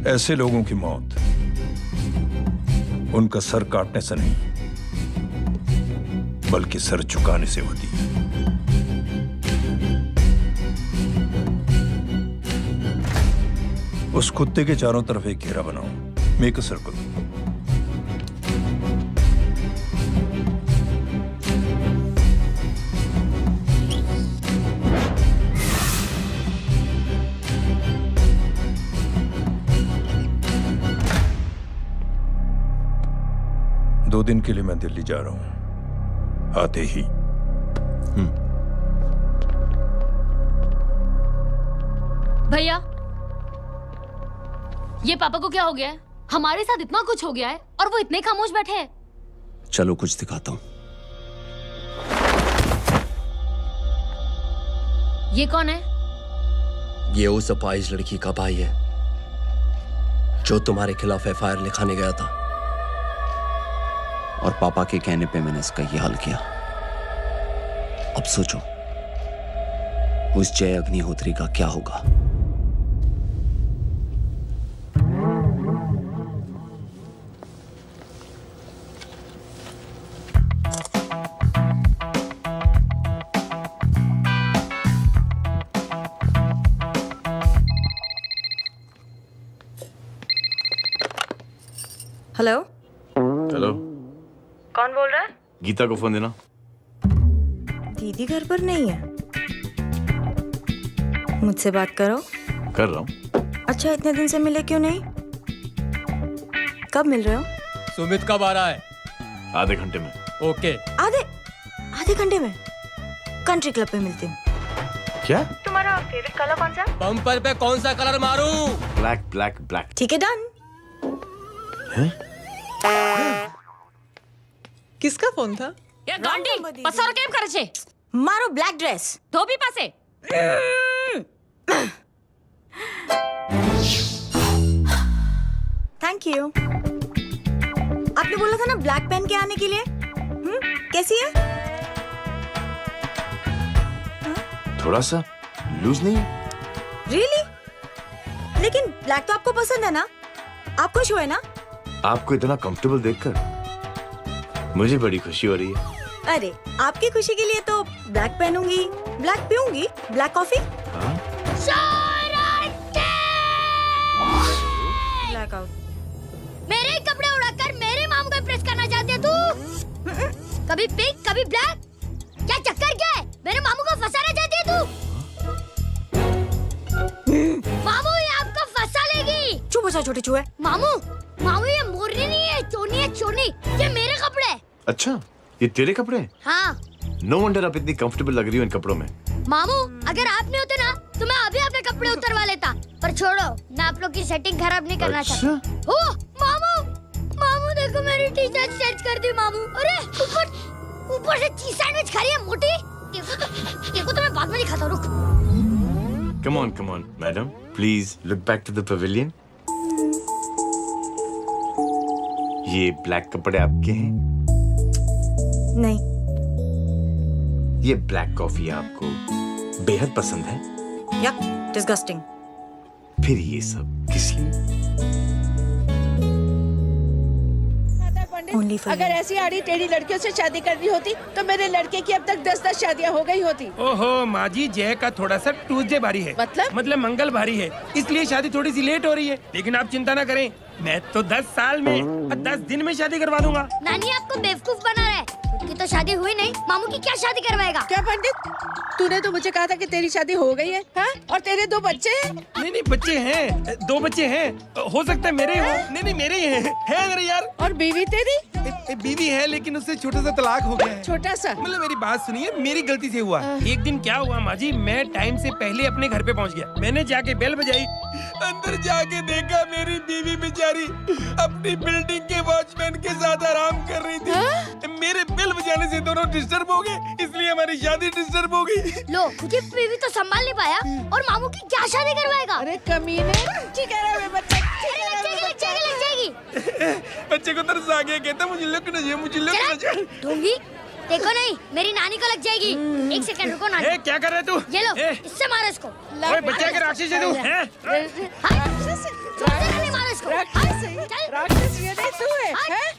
S17: ऐसे लोगों की मौत उनका सर काटने से नहीं बल्कि सर झुकाने से होती है। उस कुत्ते के चारों तरफ एक घेरा बनाओ, मेक अ सर्कल। दो दिन के लिए मैं दिल्ली जा रहा हूं, आते ही।
S15: भैया, ये पापा को क्या हो गया है? हमारे साथ इतना कुछ हो गया है और वो इतने खामोश बैठे हैं।
S3: चलो कुछ दिखाता हूं।
S15: ये कौन है?
S3: ये उस अपाहिज लड़की का भाई है जो तुम्हारे खिलाफ एफआईआर लिखाने गया था, और पापा के कहने पे मैंने इसका ये हाल किया। अब सोचो उस जय अग्निहोत्री का क्या होगा।
S20: हेलो
S13: हेलो,
S20: कौन बोल रहा है?
S13: गीता को फोन देना।
S20: दीदी घर पर नहीं है। मुझसे बात करो।
S13: कर रहा हूँ।
S20: अच्छा, इतने दिन से मिले क्यों नहीं? कब मिल रहे हो?
S16: सुमित कब आ रहा है?
S13: आधे घंटे में।
S16: ओके।
S20: आधे घंटे में कंट्री क्लब पे मिलती हूँ।
S13: क्या?
S20: तुम्हारा फेवरेट कलर कौन सा?
S16: बम्पर पे कौन सा कलर मारूं?
S13: Black black black.
S20: ठीक है, डन।
S7: किसका फोन था?
S15: ये गांडी पसार केम करे छे?
S20: मारो ब्लैक ड्रेस।
S15: धोबी पासे।
S20: Thank you. आपने बोला था ना ब्लैक पेन के आने के लिए। कैसी है?
S13: थोड़ा सा लूज नहीं?
S20: रियली? लेकिन ब्लैक तो आपको पसंद है ना? आप खुश हुए ना?
S13: आपको इतना कंफर्टेबल देखकर मुझे बड़ी खुशी हो रही है।
S20: अरे, आपकी खुशी के लिए तो ब्लैक पहनूंगी, ब्लैक पीऊंगी, ब्लैक कॉफी। Black out.
S8: मेरे कपड़े उड़ाकर मेरे मामू को इम्प्रेस करना चाहती है तू? कभी पिंक, कभी ब्लैक, क्या चक्कर क्या है? मेरे मामू को फंसाना चाहती है तू? मामू, ये आपको फंसा लेगी।
S20: चुप हो जा छोटे चूहे।
S8: मामू, मामू ये मोरनी नहीं है, चोनी है, चोनी। ये मेरे कपड़े हैं।
S13: अच्छा, ये तेरे कपड़े हैं?
S8: हाँ।
S13: नो वंडर आप इतनी कंफर्टेबल लग रही हो इन कपड़ों में।
S8: मामू, अगर आप नहीं होते ना तो मैं अभी अपने कपड़े उतरवा लेता। पर छोड़ो, मैं आप लोग की सेटिंग खराब नहीं करना चाहता। ओह, मामू, मामू देखो मेरी टी शर्ट चेंज कर दी मामू। अरे ऊपर से चीज सैंडविच खा रही है मोटी। देखो तो मैं बाद में ही खाता हूँ। रुक।
S13: Come on, madam. Please look back to the pavilion. ये ब्लैक कपड़े आपके हैं?
S20: नहीं।
S13: ये ब्लैक कॉफी आपको बेहद पसंद है?
S20: Yup, disgusting.
S13: फिर ये सब किस लिए?
S25: अगर ऐसी आड़ी टेढ़ी लड़कियों से शादी करनी होती तो मेरे लड़के की अब तक 10-10 शादियां हो गई होती।
S6: ओहो माँ जी, जय का थोड़ा सा ट्यूसडे भारी है। मतलब मंगल भारी है, इसलिए शादी थोड़ी सी लेट हो रही है। लेकिन आप चिंता ना करें, मैं तो 10 साल में 10 दिन में शादी करवा दूंगा।
S8: नानी आपको बेवकूफ बना रहा है। उसकी तो शादी हुई नहीं, मामू की क्या शादी करवाएगा?
S25: क्या पंडित, तूने तो मुझे कहा था कि तेरी शादी हो गई है, हाँ? और तेरे 2 बच्चे हैं?
S6: नहीं, बच्चे हैं, 2 बच्चे हैं। हो सकता है मेरे हो। नहीं, मेरे ही हैं। अरे यार।
S25: और बीवी तेरी?
S6: बीवी है, लेकिन उससे छोटा सा तलाक हो गया है।
S25: छोटा सा?
S6: मतलब मेरी बात सुनिए, मेरी गलती से हुआ। एक दिन क्या हुआ माँ जी, मैं टाइम से पहले अपने घर पे पहुँच गया। मैंने जाके बेल बजाई, अंदर जाके देखा मेरी बीवी बेचारी अपनी बिल्डिंग के वॉचमैन के साथ आराम कर रही थी। मेरे बेल बजाने से दोनों डिस्टर्ब हो गए, इसलिए हमारी शादी डिस्टर्ब हो गई।
S8: लो, तुझे बीवी तो संभाल नहीं पाया और मामू की क्या शादी करवाएगा?
S25: अरे कमीने, ठीक है रे बच्चा,
S8: लग जाएगी। जाएगी।
S6: बच्चे को तरस आ गया, कहता मुझे लगना चाहिए, मुझे लगना चाहिए।
S8: ढोंगी देखो नहीं, मेरी नानी को लग जाएगी। एक सेकंड रुको नानी।
S6: क्या कर रहे तू?
S8: ये लो, इससे मारो इसको।
S6: ओए बच्चे के राक्षस है तू, हैं?
S8: मारो इसको।
S20: राक्षस ये नहीं तू है, हैं?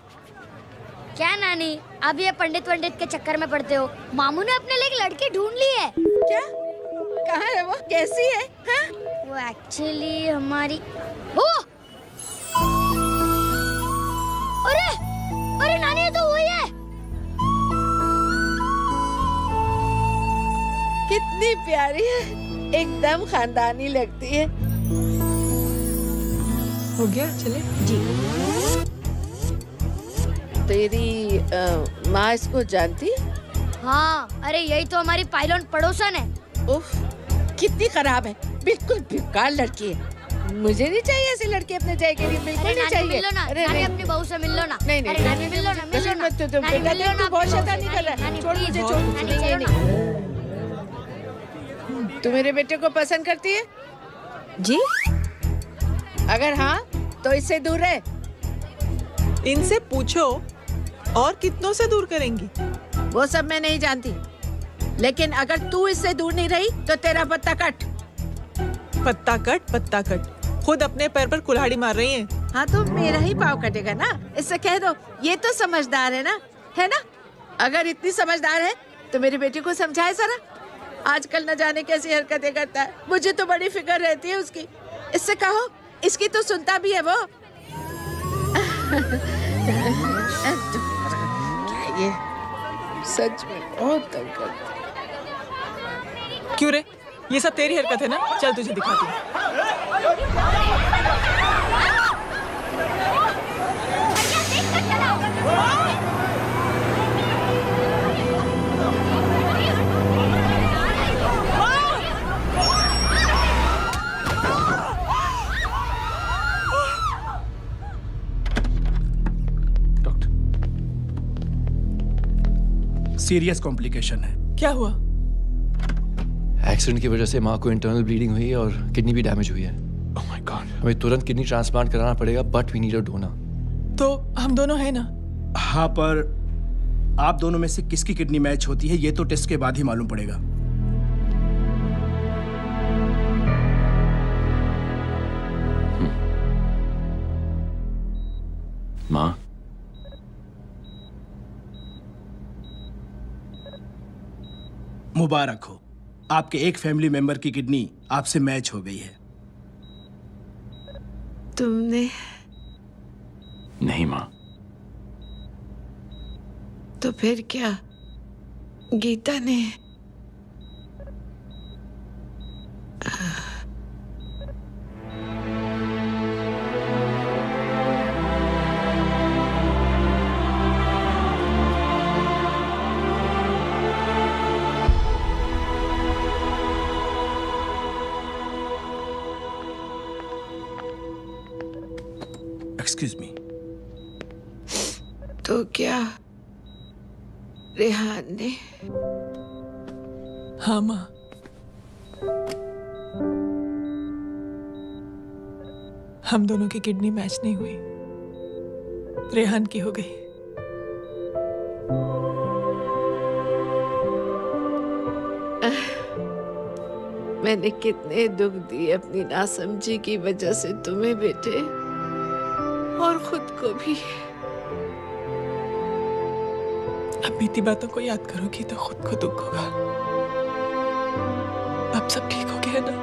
S8: क्या नानी, अब ये पंडित के चक्कर में पड़ते हो? मामू ने अपने लिए एक लड़की ढूंढ ली है।
S20: क्या? कहाँ है वो? कैसी है? हाँ?
S8: वो एक्चुअली हमारी वो। अरे नानी, ये तो वही है।
S25: कितनी प्यारी है, एकदम खानदानी लगती है।
S7: हो गया, चले
S20: जी।
S25: तेरी माँ इसको जानती?
S8: हाँ, अरे यही तो हमारी पायलट पड़ोसन है।
S25: उफ, कितनी खराब है, बिल्कुल बेकार लड़की है। मुझे नहीं चाहिए ऐसी लड़की अपने जय के लिए, बिल्कुल नहीं चाहिए।
S8: मिल लो ना, नानी अपनी बहू से मिल लो ना।
S25: नहीं
S8: अरे नानी मिल लो ना, मिल लो ना।
S25: मत तुम बेटा, देख तू बहुत शैतानी कर रहा है। छोड़ मुझे, छोड़। नहीं। तू मेरे बेटे को पसंद करती है?
S20: जी।
S25: अगर हाँ तो इससे दूर रहे।
S7: इनसे पूछो और कितनों से दूर करेंगी?
S25: वो सब मैं नहीं जानती, लेकिन अगर तू इससे दूर नहीं रही तो तेरा पत्ता कट।
S7: पत्ता कट, खुद अपने पैर पर कुल्हाड़ी मार रही हैं।
S25: हाँ तो मेरा ही पाँव कटेगा ना, इससे कह दो। ये तो समझदार है ना, है ना? अगर इतनी समझदार है तो मेरी बेटी को समझाए जरा। आजकल न जाने कैसी हरकतें करता है, मुझे तो बड़ी फिक्र रहती है उसकी। इससे कहो, इसकी तो सुनता भी है वो। क्या ये सच में बहुत तंग करता है।
S7: क्यों रे, ये सब तेरी हरकत है ना? चल तुझे दिखाती हूँ।
S6: सीरियस कॉम्प्लिकेशन है।
S7: क्या हुआ?
S2: एक्सीडेंट की वजह से माँ को इंटरनल ब्लीडिंग हुई है और किडनी भी डैमेज हुई है।
S6: Oh my God.
S2: हमें तुरंत किडनी ट्रांसप्लांट कराना पड़ेगा, but we need a donor.
S7: तो हम दोनों हैं ना?
S6: हाँ, पर आप दोनों में से किसकी किडनी मैच होती है ये तो टेस्ट के बाद ही मालूम पड़ेगा।
S13: माँ,
S6: मुबारक हो, आपके एक फैमिली मेंबर की किडनी आपसे मैच हो गई है।
S25: तुमने?
S13: नहीं माँ।
S25: तो फिर क्या? गीता ने?
S6: Excuse me.
S25: तो क्या रेहान ने?
S7: हाँ माँ, हम दोनों की किडनी मैच नहीं हुई, रेहान की हो गई।
S25: मैंने कितने दुख दिए अपनी नासमझी की वजह से तुम्हें बेटे, और खुद को भी।
S7: अब बीती बातों को याद करोगी तो खुद को दुख होगा। अब सब ठीक हो गया ना?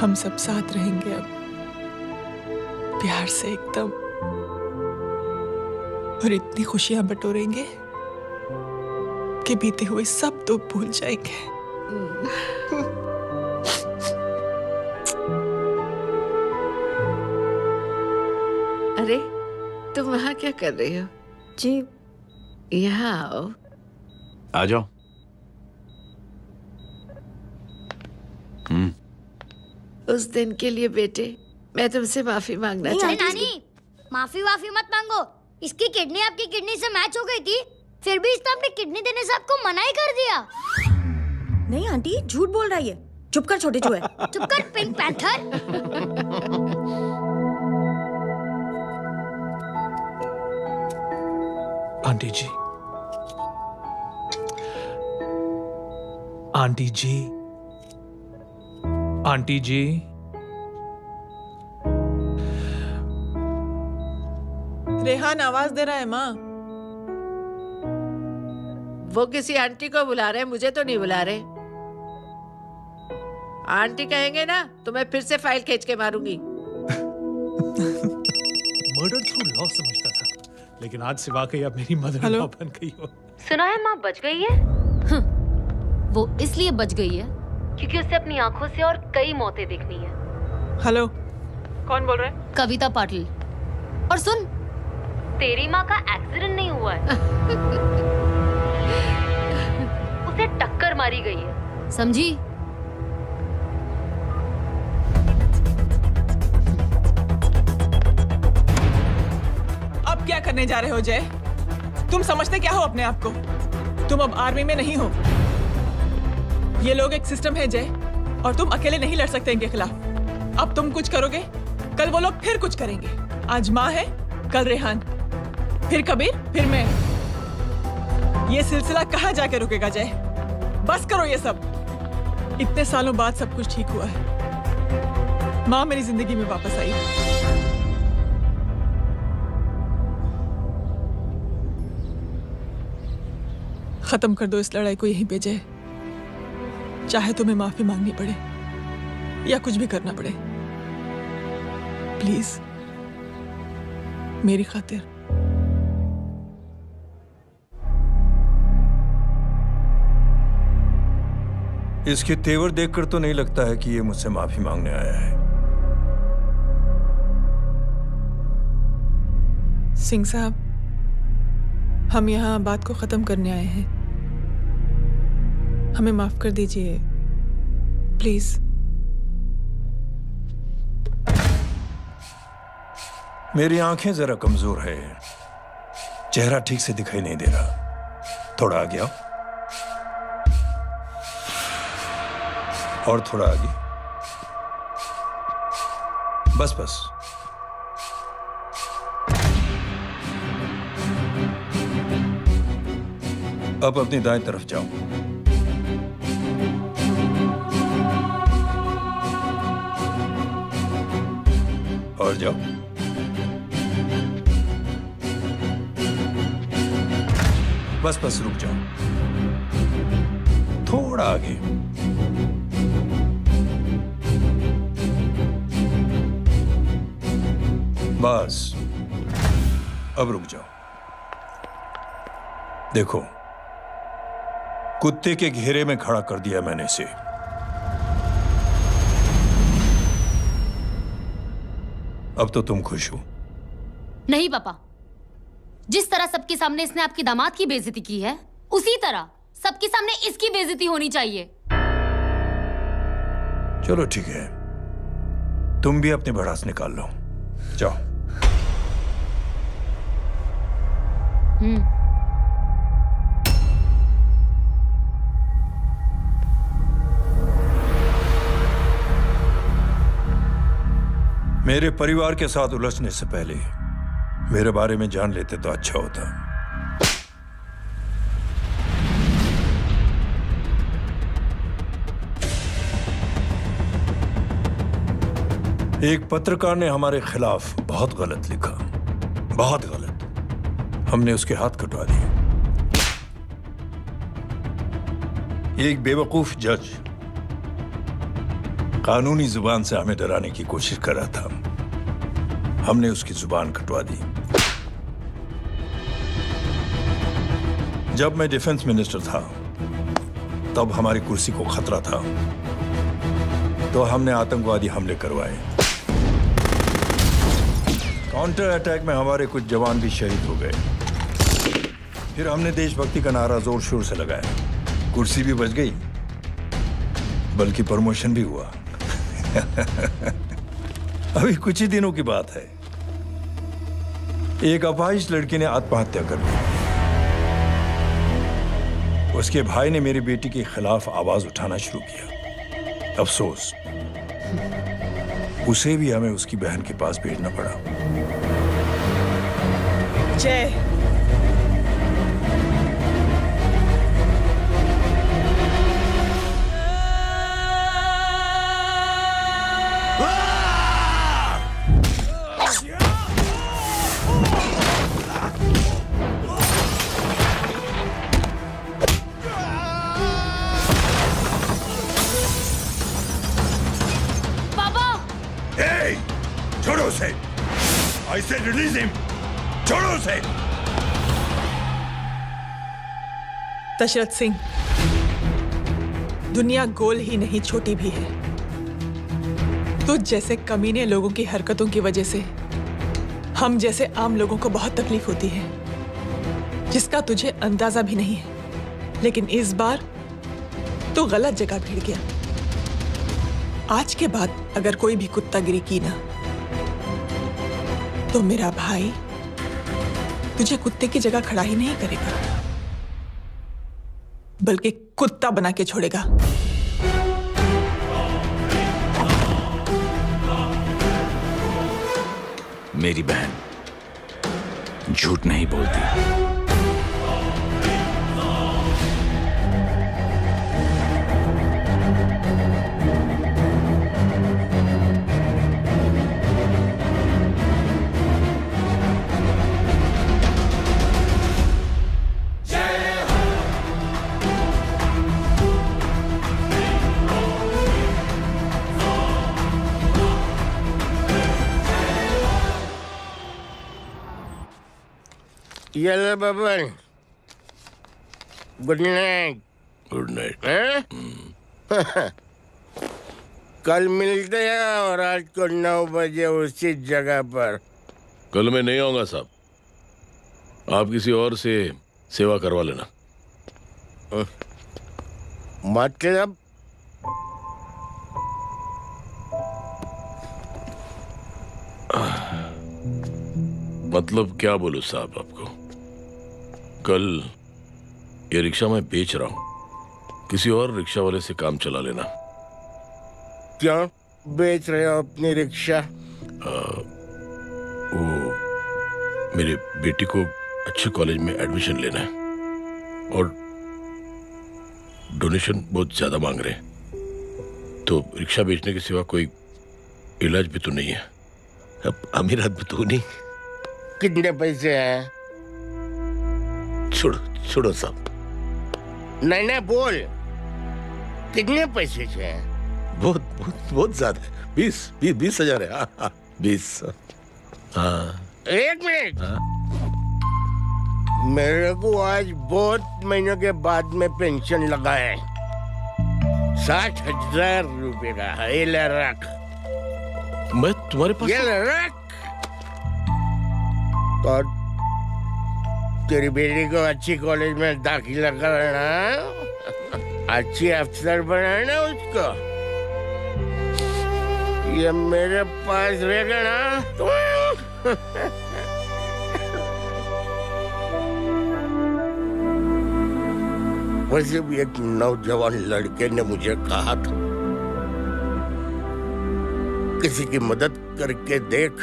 S7: हम सब साथ रहेंगे अब, प्यार से एकदम, और इतनी खुशियां बटोरेंगे कि बीते हुए सब दुख भूल जाएंगे।
S25: अरे तुम वहाँ क्या कर रही हो?
S20: जी।
S25: यहाँ आओ।
S13: आ जाओ।
S25: उस दिन के लिए बेटे मैं तुमसे माफी मांगना चाहती हूँ।
S8: नानी, माफी मत मांगो। इसकी किडनी आपकी किडनी से मैच हो गई थी, फिर भी इसने अपनी किडनी देने से आपको मना ही कर दिया।
S20: नहीं आंटी, झूठ बोल रही है। चुप कर छोटे चूहे।
S8: चुप कर पिंक पैंथर।
S6: आंटी जी, आंटी जी, आंटी जी,
S7: रेहान आवाज दे रहा है माँ।
S25: वो किसी आंटी को बुला रहे हैं, मुझे तो नहीं बुला रहे। आंटी कहेंगे ना तो मैं फिर से फाइल खींच के मारूंगी।
S6: मर्डर थ्रू लॉ समझता था, लेकिन आज से वाकई अब मेरी मदर लॉ बन गई हो।
S15: सुना है माँ बच गई है। वो इसलिए बच गई है क्योंकि उसे अपनी आंखों से और कई मौतें देखनी है।
S7: हेलो, कौन बोल रहे हैं?
S15: कविता पाटिल। और सुन, तेरी माँ का एक्सीडेंट नहीं हुआ है। उसे टक्कर मारी गई है, समझी?
S7: अब क्या करने जा रहे हो जय? तुम समझते क्या हो अपने आप को? तुम अब आर्मी में नहीं हो। ये लोग एक सिस्टम है जय, और तुम अकेले नहीं लड़ सकते इनके खिलाफ। अब तुम कुछ करोगे, कल वो लोग फिर कुछ करेंगे। आज माँ है, कल रेहान, फिर कबीर, फिर मैं। ये सिलसिला कहाँ जाके रुकेगा जय? बस करो ये सब। इतने सालों बाद सब कुछ ठीक हुआ है। माँ मेरी जिंदगी में वापस आई। खत्म कर दो इस लड़ाई को यहीं पे जय। चाहे तुम्हें माफी मांगनी पड़े या कुछ भी करना पड़े, प्लीज मेरी खातिर।
S1: इसके तेवर देखकर तो नहीं लगता है कि ये मुझसे माफी मांगने आया है।
S7: सिंह साहब, हम यहाँ बात को खत्म करने आए हैं। हमें माफ कर दीजिए प्लीज।
S1: मेरी आंखें जरा कमजोर है, चेहरा ठीक से दिखाई नहीं दे रहा। थोड़ा आगे आओ, और थोड़ा आगे। बस बस। अब अपनी दाएं तरफ जाओ। और जाओ। बस बस, रुक जाओ। थोड़ा आगे। बस, अब रुक जाओ। देखो, कुत्ते के घेरे में खड़ा कर दिया मैंने इसे। अब तो तुम खुश हो?
S15: नहीं पापा, जिस तरह सबके सामने इसने आपकी दामाद की बेइज्जती की है, उसी तरह सबके सामने इसकी बेइज्जती होनी चाहिए।
S1: चलो ठीक है, तुम भी अपनी भड़ास निकाल लो। जाओ। मेरे परिवार के साथ उलझने से पहले मेरे बारे में जान लेते तो अच्छा होता। एक पत्रकार ने हमारे खिलाफ बहुत गलत लिखा, बहुत गलत। हमने उसके हाथ कटवा दिए। एक बेवकूफ जज कानूनी जुबान से हमें डराने की कोशिश कर रहा था। हमने उसकी जुबान कटवा दी। जब मैं डिफेंस मिनिस्टर था, तब हमारी कुर्सी को खतरा था, तो हमने आतंकवादी हमले करवाए। काउंटर अटैक में हमारे कुछ जवान भी शहीद हो गए। फिर हमने देशभक्ति का नारा जोर शोर से लगाया। कुर्सी भी बच गई, बल्कि प्रमोशन भी हुआ। अभी कुछ ही दिनों की बात है, एक अपाहिज लड़की ने आत्महत्या कर ली। उसके भाई ने मेरी बेटी के खिलाफ आवाज उठाना शुरू किया। अफसोस, उसे भी हमें उसकी बहन के पास भेजना पड़ा।
S7: जय,
S1: छोड़ो उसे। I said release him. छोड़ो उसे।
S7: दशरथ सिंह, दुनिया गोल ही नहीं छोटी भी है। तुझ जैसे कमीने लोगों की हरकतों की वजह से हम जैसे आम लोगों को बहुत तकलीफ होती है, जिसका तुझे अंदाजा भी नहीं है। लेकिन इस बार तू गलत जगह भिड़ गया। आज के बाद अगर कोई भी कुत्तागिरी की ना, तो मेरा भाई तुझे कुत्ते की जगह खड़ा ही नहीं करेगा, बल्कि कुत्ता बना के छोड़ेगा।
S13: मेरी बहन झूठ नहीं बोलती।
S23: ये ले Baban, good night.
S11: Good night.
S23: कल मिलते हैं और रात को 9 बजे उसी जगह पर।
S11: कल मैं नहीं आऊंगा साहब, आप किसी और से सेवा करवा लेना।
S23: मतलब
S11: मतलब क्या बोलूं साहब आपको। कल ये रिक्शा मैं बेच रहा हूं, किसी और रिक्शा वाले से काम चला लेना।
S23: क्या बेच रहे हो अपनी रिक्शा?
S11: वो मेरे बेटी को अच्छे कॉलेज में एडमिशन लेना है और डोनेशन बहुत ज्यादा मांग रहे हैं, तो रिक्शा बेचने के सिवा कोई इलाज भी तो नहीं है। अब अमीर आदमी तो नहीं।
S23: कितने पैसे हैं?
S11: छोड़ो छोड़ो साहब।
S23: नहीं बोल, कितने पैसे हैं?
S11: बहुत बहुत बहुत ज्यादा है। 20,000 है। हाँ 20। हाँ
S23: 1 मिनट। मेरे को आज बहुत महीनों के बाद में पेंशन लगा है। 60,000 रुपए का है। ये ले रख।
S11: मैं तुम्हारे पास?
S23: ये ले रख। और तेरी बेटी को अच्छी कॉलेज में दाखिला कराना, अच्छी अफसर बनाना उसको। ये मेरे पास रहेगा ना तो वैसे भी एक नौजवान लड़के ने मुझे कहा था, किसी की मदद करके देख,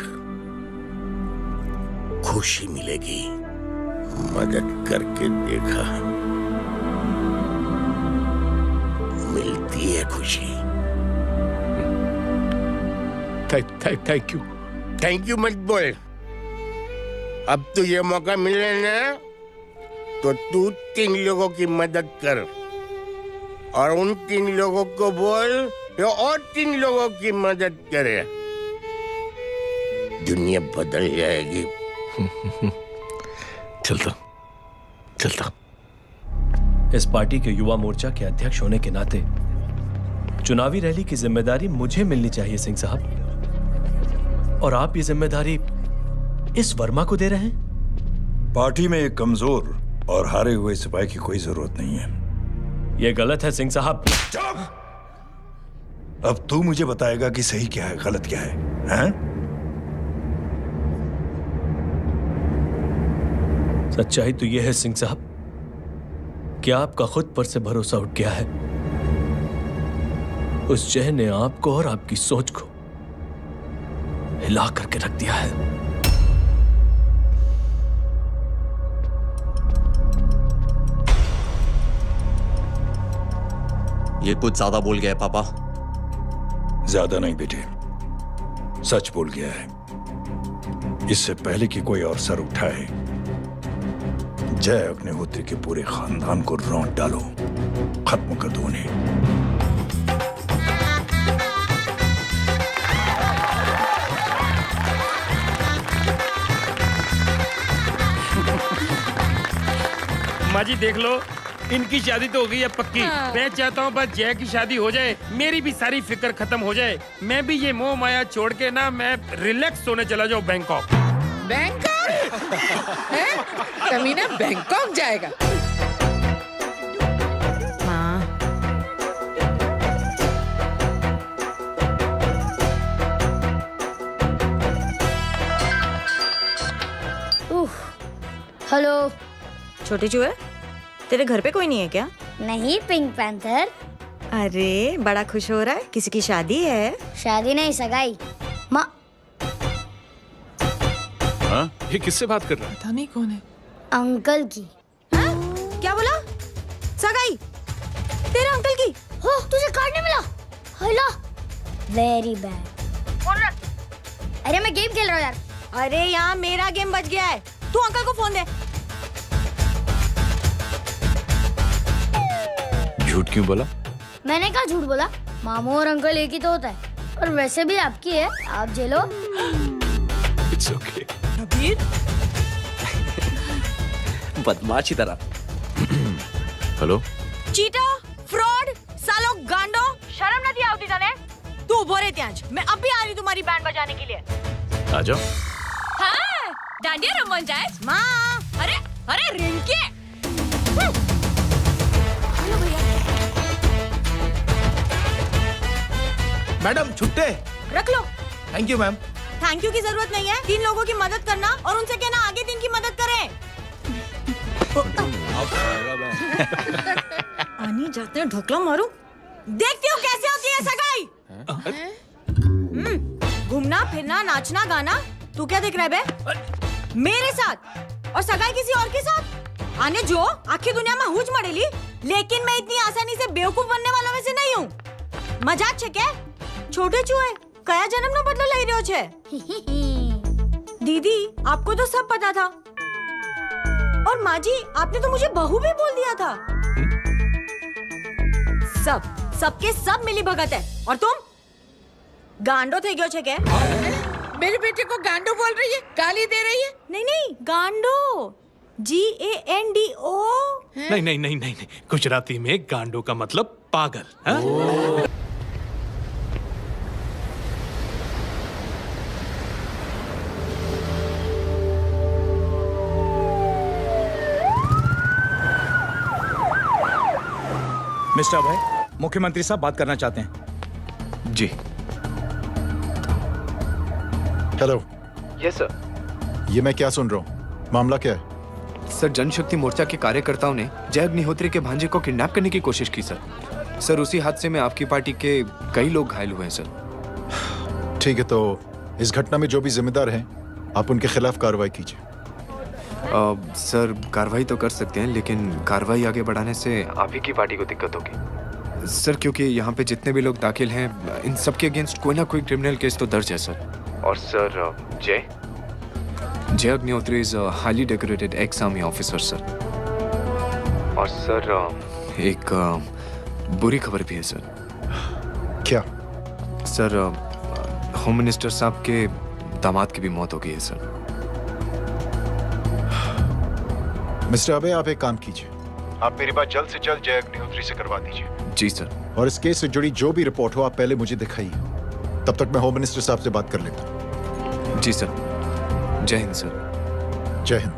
S23: खुशी मिलेगी। मदद करके देखा, मिलती है खुशी। थैंक यू मत बोल। अब तो ये मौका मिले ना, तो तू 3 लोगों की मदद कर और उन 3 लोगों को बोल जो और 3 लोगों की मदद करे। दुनिया बदल जाएगी।
S11: चलता।
S18: इस पार्टी के युवा मोर्चा के अध्यक्ष होने के नाते चुनावी रैली की जिम्मेदारी मुझे मिलनी चाहिए सिंह साहब, और आप ये जिम्मेदारी इस वर्मा को दे रहे हैं।
S1: पार्टी में एक कमजोर और हारे हुए सिपाही की कोई जरूरत नहीं है।
S18: यह गलत है सिंह साहब।
S1: अब तू मुझे बताएगा कि सही क्या है, गलत क्या है, हैं?
S18: सच्चाई तो यह है सिंह साहब कि आपका खुद पर से भरोसा उठ गया है। उस जय ने आपको और आपकी सोच को हिला करके रख दिया है।
S3: ये कुछ ज्यादा बोल गया है पापा।
S1: ज्यादा नहीं बेटे, सच बोल गया है। इससे पहले कि कोई और सर उठाए, जय अग्निहोत्री के पूरे खानदान को रौंद डालो, खत्म कर दो उन्हें।
S6: माँ जी देख लो, इनकी शादी तो हो गई है पक्की। मैं चाहता हूँ बस जय की शादी हो जाए, मेरी भी सारी फिक्र खत्म हो जाए। मैं भी ये मोह माया छोड़ के ना मैं रिलैक्स होने चला जाऊँ बैंकॉक।
S25: बैंकॉक? कमीना बैंकॉक जाएगा?
S8: हेलो।
S20: छोटे चूहे, तेरे घर पे कोई नहीं है क्या?
S8: नहीं, पिंक पैंथर।
S20: अरे बड़ा खुश हो रहा है, किसी की शादी है?
S8: शादी नहीं, सगाई। माँ।
S12: हाँ? ये किससे बात कर रहा है?
S7: पता नहीं कौन है।
S8: अंकल की।
S20: क्या बोला? सगाई? तेरे अंकल की?
S8: हो, तुझे कार्ड नहीं मिला? हेलो। Very bad. अरे मैं गेम खेल रहा हूँ यार।
S20: अरे यहाँ मेरा गेम बच गया है, तू अंकल को फोन दे।
S12: झूठ क्यों बोला?
S8: मैंने कहा झूठ बोला? मामू और अंकल एक ही तो होता है, और वैसे भी आपकी है, आप झेलो।
S12: It's okay.
S3: बदमाश ही तरह।
S12: हेलो।
S20: चीटा, फ्रॉड, सालो गांडो, शर्म नहीं आती तने? तू बोरे त्यांज, मैं अब भी आ रही तुम्हारी बैंड बजाने के लिए।
S12: आ जाओ।
S20: हाँ, डांडिया रमन जाए। माँ, अरे अरे रिंकी। हेलो भैया।
S10: मैडम छुट्टे।
S20: रख लो।
S10: Thank you ma'am.
S20: Thank you की जरूरत नहीं है, 3 लोगों की मदद करना और उनसे कहना आगे 3 की मदद करें। आनी जाते हैं ढोकला मारूं। देखती हूँ कैसे होती है सगाई। घूमना फिरना नाचना गाना, तू क्या देख रहा है बे? मेरे साथ और सगाई किसी और के साथ? आने जो आखिर दुनिया में हुज मड़ेली, लेकिन मैं इतनी आसानी से बेवकूफ बनने वालों में से नहीं हूँ। मजाक छे क्या? छोटे चूहे कया जन्म नो बदलो लई रह्यो छे? दीदी आपको तो सब पता था, और माँ जी आपने तो मुझे बहू भी बोल दिया था। सबके सब मिली भगत है, और तुम गांडो थे गयो छे क्या?
S25: मेरे बेटे को गांडो बोल रही है, गाली दे रही है?
S20: नहीं गांडो, GANDO।
S12: नहीं, गुजराती में गांडो का मतलब पागल। हाँ?
S10: मिस्टर भाई, मुख्यमंत्री साहब बात करना चाहते हैं।
S14: जी।
S19: हेलो।
S14: Yes sir.
S19: ये मैं क्या सुन रहा हूँ? मामला क्या है?
S14: सर, जनशक्ति मोर्चा के कार्यकर्ताओं ने जय अग्निहोत्री के भांजे को किडनैप करने की कोशिश की सर। सर, उसी हादसे में आपकी पार्टी के कई लोग घायल हुए हैं सर।
S19: ठीक है, तो इस घटना में जो भी जिम्मेदार हैं, आप उनके खिलाफ कार्रवाई कीजिए।
S14: सर, कार्रवाई तो कर सकते हैं, लेकिन कार्रवाई आगे बढ़ाने से आप ही की पार्टी को दिक्कत होगी सर, क्योंकि यहाँ पे जितने भी लोग दाखिल हैं, इन सब के अगेंस्ट कोई ना कोई क्रिमिनल केस तो दर्ज है सर। और सर, जय Agnihotri is highly decorated ex army officer sir. और सर, एक बुरी खबर भी है सर।
S19: क्या?
S14: सर, होम मिनिस्टर साहब के दामाद की भी मौत हो गई है सर।
S19: मिस्टर अबे, आप एक काम कीजिए, आप मेरी बात जल्द से जल्द जय अग्निहोत्री से करवा दीजिए।
S14: जी सर।
S19: और इस केस से जुड़ी जो भी रिपोर्ट हो, आप पहले मुझे दिखाइए, तब तक मैं होम मिनिस्टर साहब से बात कर लेता हूँ।
S14: जी सर। जय हिंद सर।
S19: जय हिंद।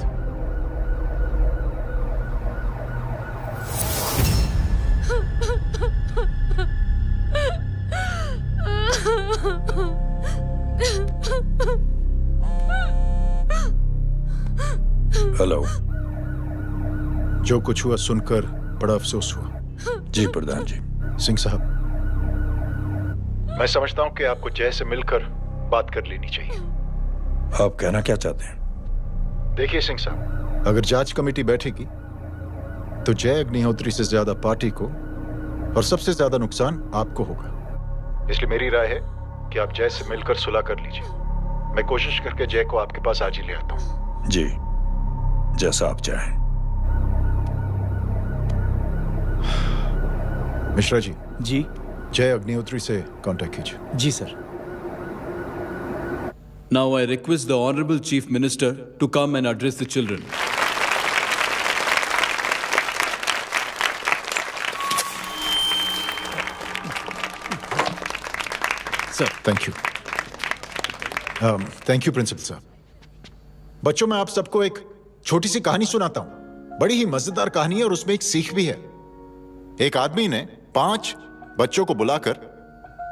S1: हेलो।
S19: जो कुछ हुआ सुनकर बड़ा अफसोस हुआ।
S1: जी प्रधान जी।
S19: सिंह साहब, मैं समझता हूं कि आपको जय से मिलकर बात कर लेनी चाहिए।
S1: आप कहना क्या चाहते हैं?
S19: देखिए सिंह साहब, अगर जांच कमेटी बैठेगी तो जय अग्निहोत्री से ज्यादा पार्टी को और सबसे ज्यादा नुकसान आपको होगा। इसलिए मेरी राय है कि आप जय से मिलकर सुलह कर लीजिए। मैं कोशिश करके जय को आपके पास आज ही ले आता हूं।
S1: जी, जैसा आप चाहें।
S19: मिश्रा जी।
S10: जी।
S19: जय अग्निहोत्री से कांटेक्ट कीजिए।
S10: जी sir.
S5: Now I request the Honorable Chief Minister to come and address the children.
S19: Sir, thank you. Thank you principal साहब। बच्चों, मैं आप सबको एक छोटी सी कहानी सुनाता हूं। बड़ी ही मजेदार कहानी है और उसमें एक सीख भी है। एक आदमी ने 5 बच्चों को बुलाकर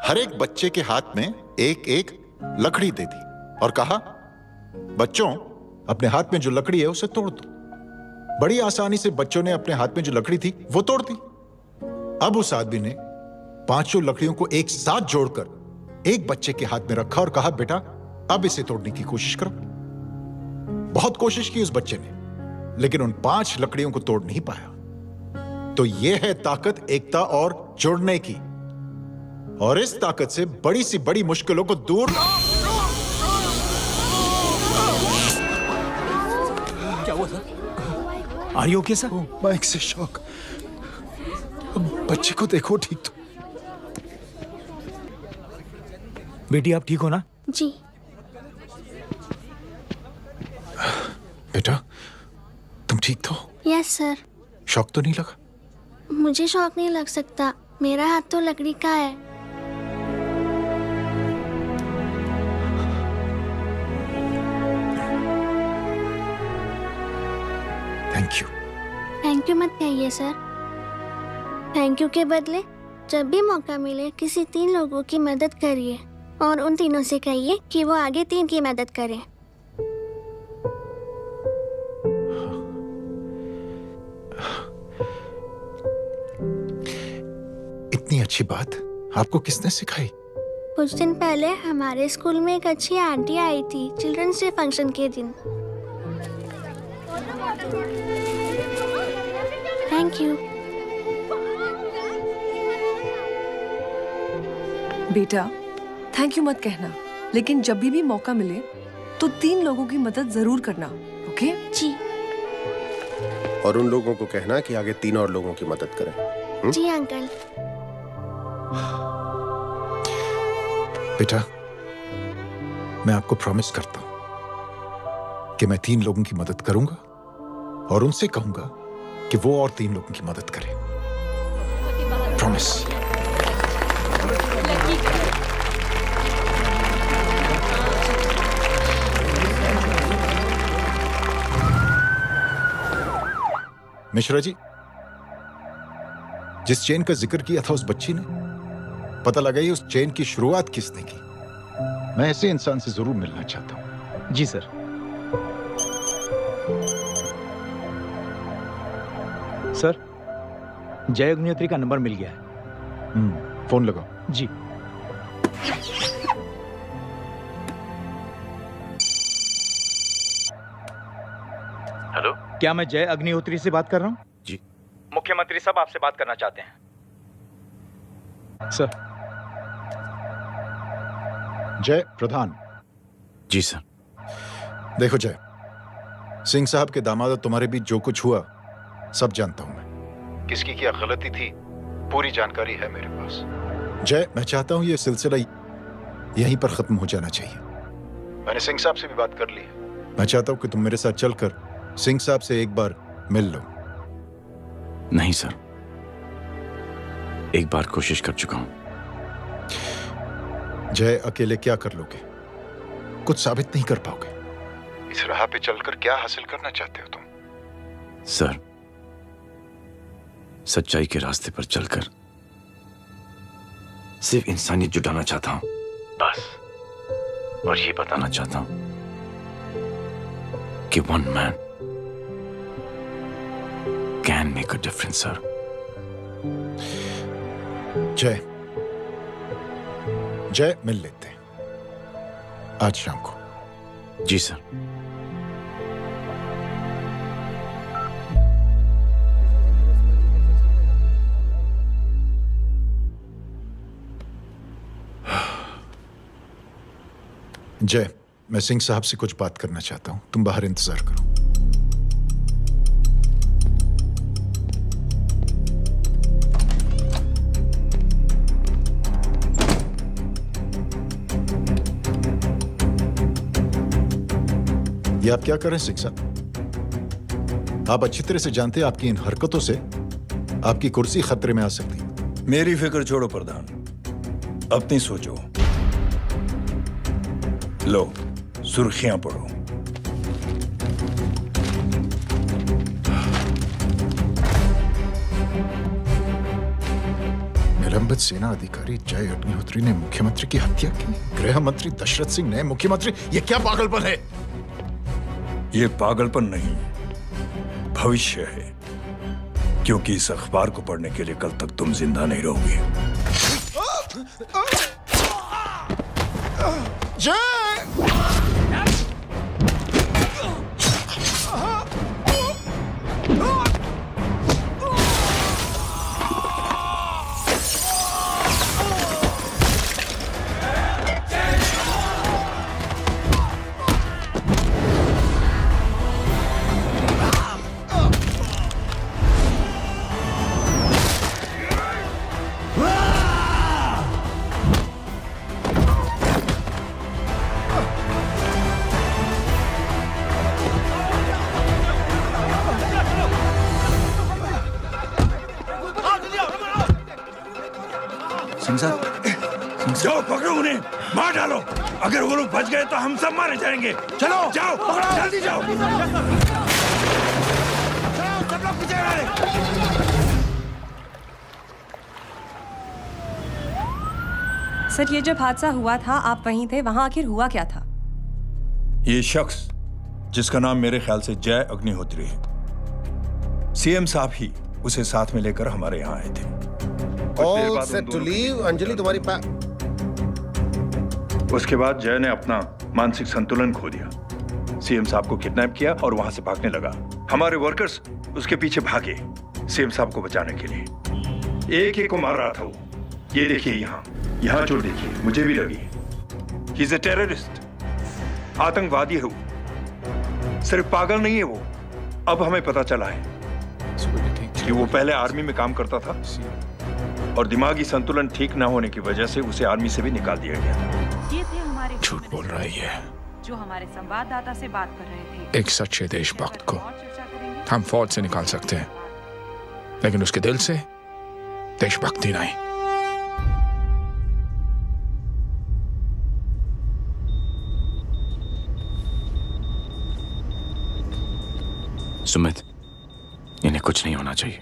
S19: हर एक बच्चे के हाथ में एक एक लकड़ी दे दी और कहा, बच्चों, अपने हाथ में जो लकड़ी है उसे तोड़ दो। बड़ी आसानी से बच्चों ने अपने हाथ में जो लकड़ी थी वो तोड़ दी। अब उस आदमी ने 5 लकड़ियों को एक साथ जोड़कर एक बच्चे के हाथ में रखा और कहा, बेटा, अब इसे तोड़ने की कोशिश करो। बहुत कोशिश की उस बच्चे ने, लेकिन उन 5 लकड़ियों को तोड़ नहीं पाया। तो यह है ताकत एकता और जुड़ने की। और इस ताकत से बड़ी सी बड़ी मुश्किलों को दूर।
S10: क्या हुआ sir? Are you okay sir?
S19: Mike से शॉक। बच्चे को देखो ठीक तो।
S10: बेटी, आप ठीक हो ना?
S8: जी।
S19: बेटा, तुम ठीक तो?
S8: Yes sir.
S19: शॉक तो नहीं लगा?
S8: मुझे शौक नहीं लग सकता, मेरा हाथ तो लकड़ी का है।
S19: Thank you.
S8: थैंक यू मत कहिए सर। थैंक यू के बदले जब भी मौका मिले किसी 3 लोगों की मदद करिए और उन तीनों से कहिए कि वो आगे 3 की मदद करें।
S19: इतनी अच्छी बात आपको किसने सिखाई?
S8: कुछ दिन पहले हमारे स्कूल में एक अच्छी आंटी आई थी चिल्ड्रंस डे फंक्शन के दिन। Thank you.
S9: बेटा, थैंक यू मत कहना, लेकिन जब भी मौका मिले तो 3 लोगों की मदद जरूर करना, ओके?
S8: जी।
S21: और उन लोगों को कहना कि आगे 3 और लोगों की मदद करें।
S8: जी अंकल।
S19: बेटा, मैं आपको प्रॉमिस करता हूं कि मैं 3 लोगों की मदद करूंगा और उनसे कहूंगा कि वो और 3 लोगों की मदद करें। प्रॉमिस। मिश्रा जी, जिस चेन का जिक्र किया था उस बच्ची ने, पता लगाइए उस चेन की शुरुआत किसने की। मैं ऐसे इंसान से जरूर मिलना चाहता हूं।
S10: जी सर। सर, जय अग्निहोत्री का नंबर मिल गया है।
S19: फोन लगाओ।
S10: जी।
S21: हेलो,
S10: क्या मैं जय अग्निहोत्री से बात कर रहा हूँ?
S21: जी।
S10: मुख्यमंत्री साहब आपसे बात करना चाहते हैं। सर।
S19: जय प्रधान।
S21: जी सर।
S19: देखो जय, सिंह साहब के दामाद और तुम्हारे बीच जो कुछ हुआ सब जानता हूं मैं। किसकी क्या गलती थी पूरी जानकारी है मेरे पास। जय, मैं चाहता हूं ये सिलसिला यहीं पर खत्म हो जाना चाहिए। मैंने सिंह साहब से भी बात कर ली है। मैं चाहता हूं कि तुम मेरे साथ चलकर सिंह साहब से एक बार मिल लो।
S13: नहीं सर, एक बार कोशिश कर चुका हूं।
S19: जय, अकेले क्या कर लोगे? कुछ साबित नहीं कर पाओगे। इस राह पे चलकर क्या हासिल करना चाहते हो तुम?
S13: सर, सच्चाई के रास्ते पर चलकर सिर्फ इंसानियत जुटाना चाहता हूं, बस। और ये बताना चाहता हूं कि one man can make a difference, sir.
S19: जय, जय मिल लेते हैं आज शाम को।
S13: जी सर।
S19: जय, मैं सिंह साहब से कुछ बात करना चाहता हूं, तुम बाहर इंतजार करो। ये आप क्या कर रहे हैं सिंह साहब? आप अच्छी तरह से जानते हैं आपकी इन हरकतों से आपकी कुर्सी खतरे में आ सकती है।
S1: मेरी फिक्र छोड़ो प्रधान, अपनी सोचो। लो सुर्खियां पढ़ो।
S19: निलंबित सेना अधिकारी जय अग्निहोत्री ने मुख्यमंत्री की हत्या की। गृह मंत्री दशरथ सिंह ने मुख्यमंत्री, ये क्या पागलपन है?
S1: ये पागलपन नहीं, भविष्य है, क्योंकि इस अखबार को पढ़ने के लिए कल तक तुम जिंदा नहीं रहोगे।
S19: जय!
S1: जाओ पकड़ो उन्हें, मार डालो। अगर वो लोग बच गए तो हम सब मारे जाएंगे। चलो जाओ, पकड़ो, जल्दी जाओ। सब लोग पीछे रहे।
S9: सर, ये जब हादसा हुआ था आप वहीं थे, वहां आखिर हुआ क्या था?
S1: ये शख्स जिसका नाम मेरे ख्याल से जय अग्निहोत्री है, सीएम साहब ही उसे साथ में लेकर हमारे यहाँ आए थे।
S21: All set to leave, Anjali तुम्हारी
S1: उसके बाद जय ने अपना मानसिक संतुलन खो दिया, सीएम साहब को किडनैप किया और वहां से भागने लगा। हमारे वर्कर्स उसके पीछे भागे सीएम साहब को बचाने के लिए। एक एक को मार रहा था वो। ये देखिए यहाँ चोट देखिए, मुझे भी लगी। ही इज अ टेररिस्ट, आतंकवादी है वो, सिर्फ पागल नहीं है वो। अब हमें पता चला है कि वो पहले आर्मी में काम करता था और दिमागी संतुलन ठीक न होने की वजह से उसे आर्मी से भी निकाल दिया गया।
S6: ये थे हमारे
S14: झूठ बोल रही है
S6: जो हमारे संवाददाता से बात कर रहे थे।
S14: एक सच्चे देशभक्त को हम फौज से निकाल सकते हैं, लेकिन उसके दिल से देशभक्ति नहीं। सुमित, इन्हें कुछ नहीं होना चाहिए।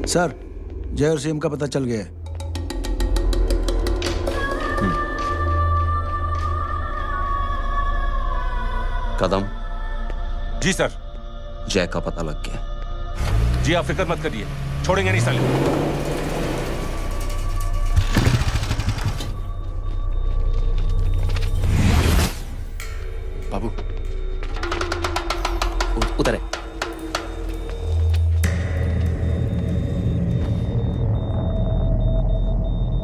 S4: सर, जय और सीएम का पता चल गया है।
S3: कदम।
S12: जी सर।
S3: जय का पता लग गया।
S12: जी आप फिक्र मत करिए, छोड़ेंगे नहीं साले।
S14: बाबू
S3: उधर है।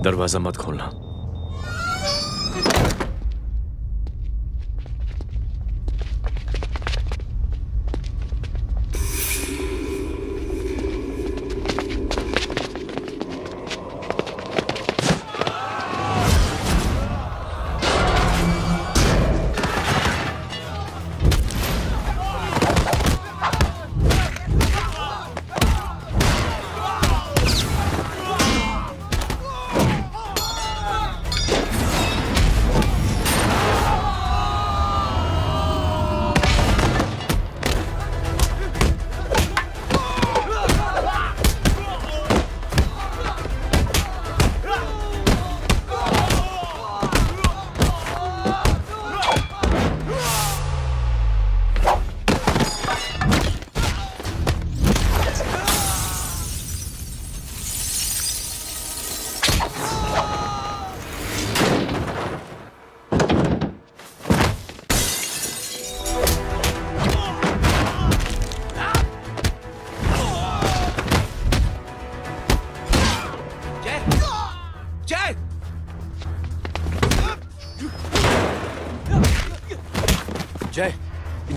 S13: दरवाजा मत खोलना।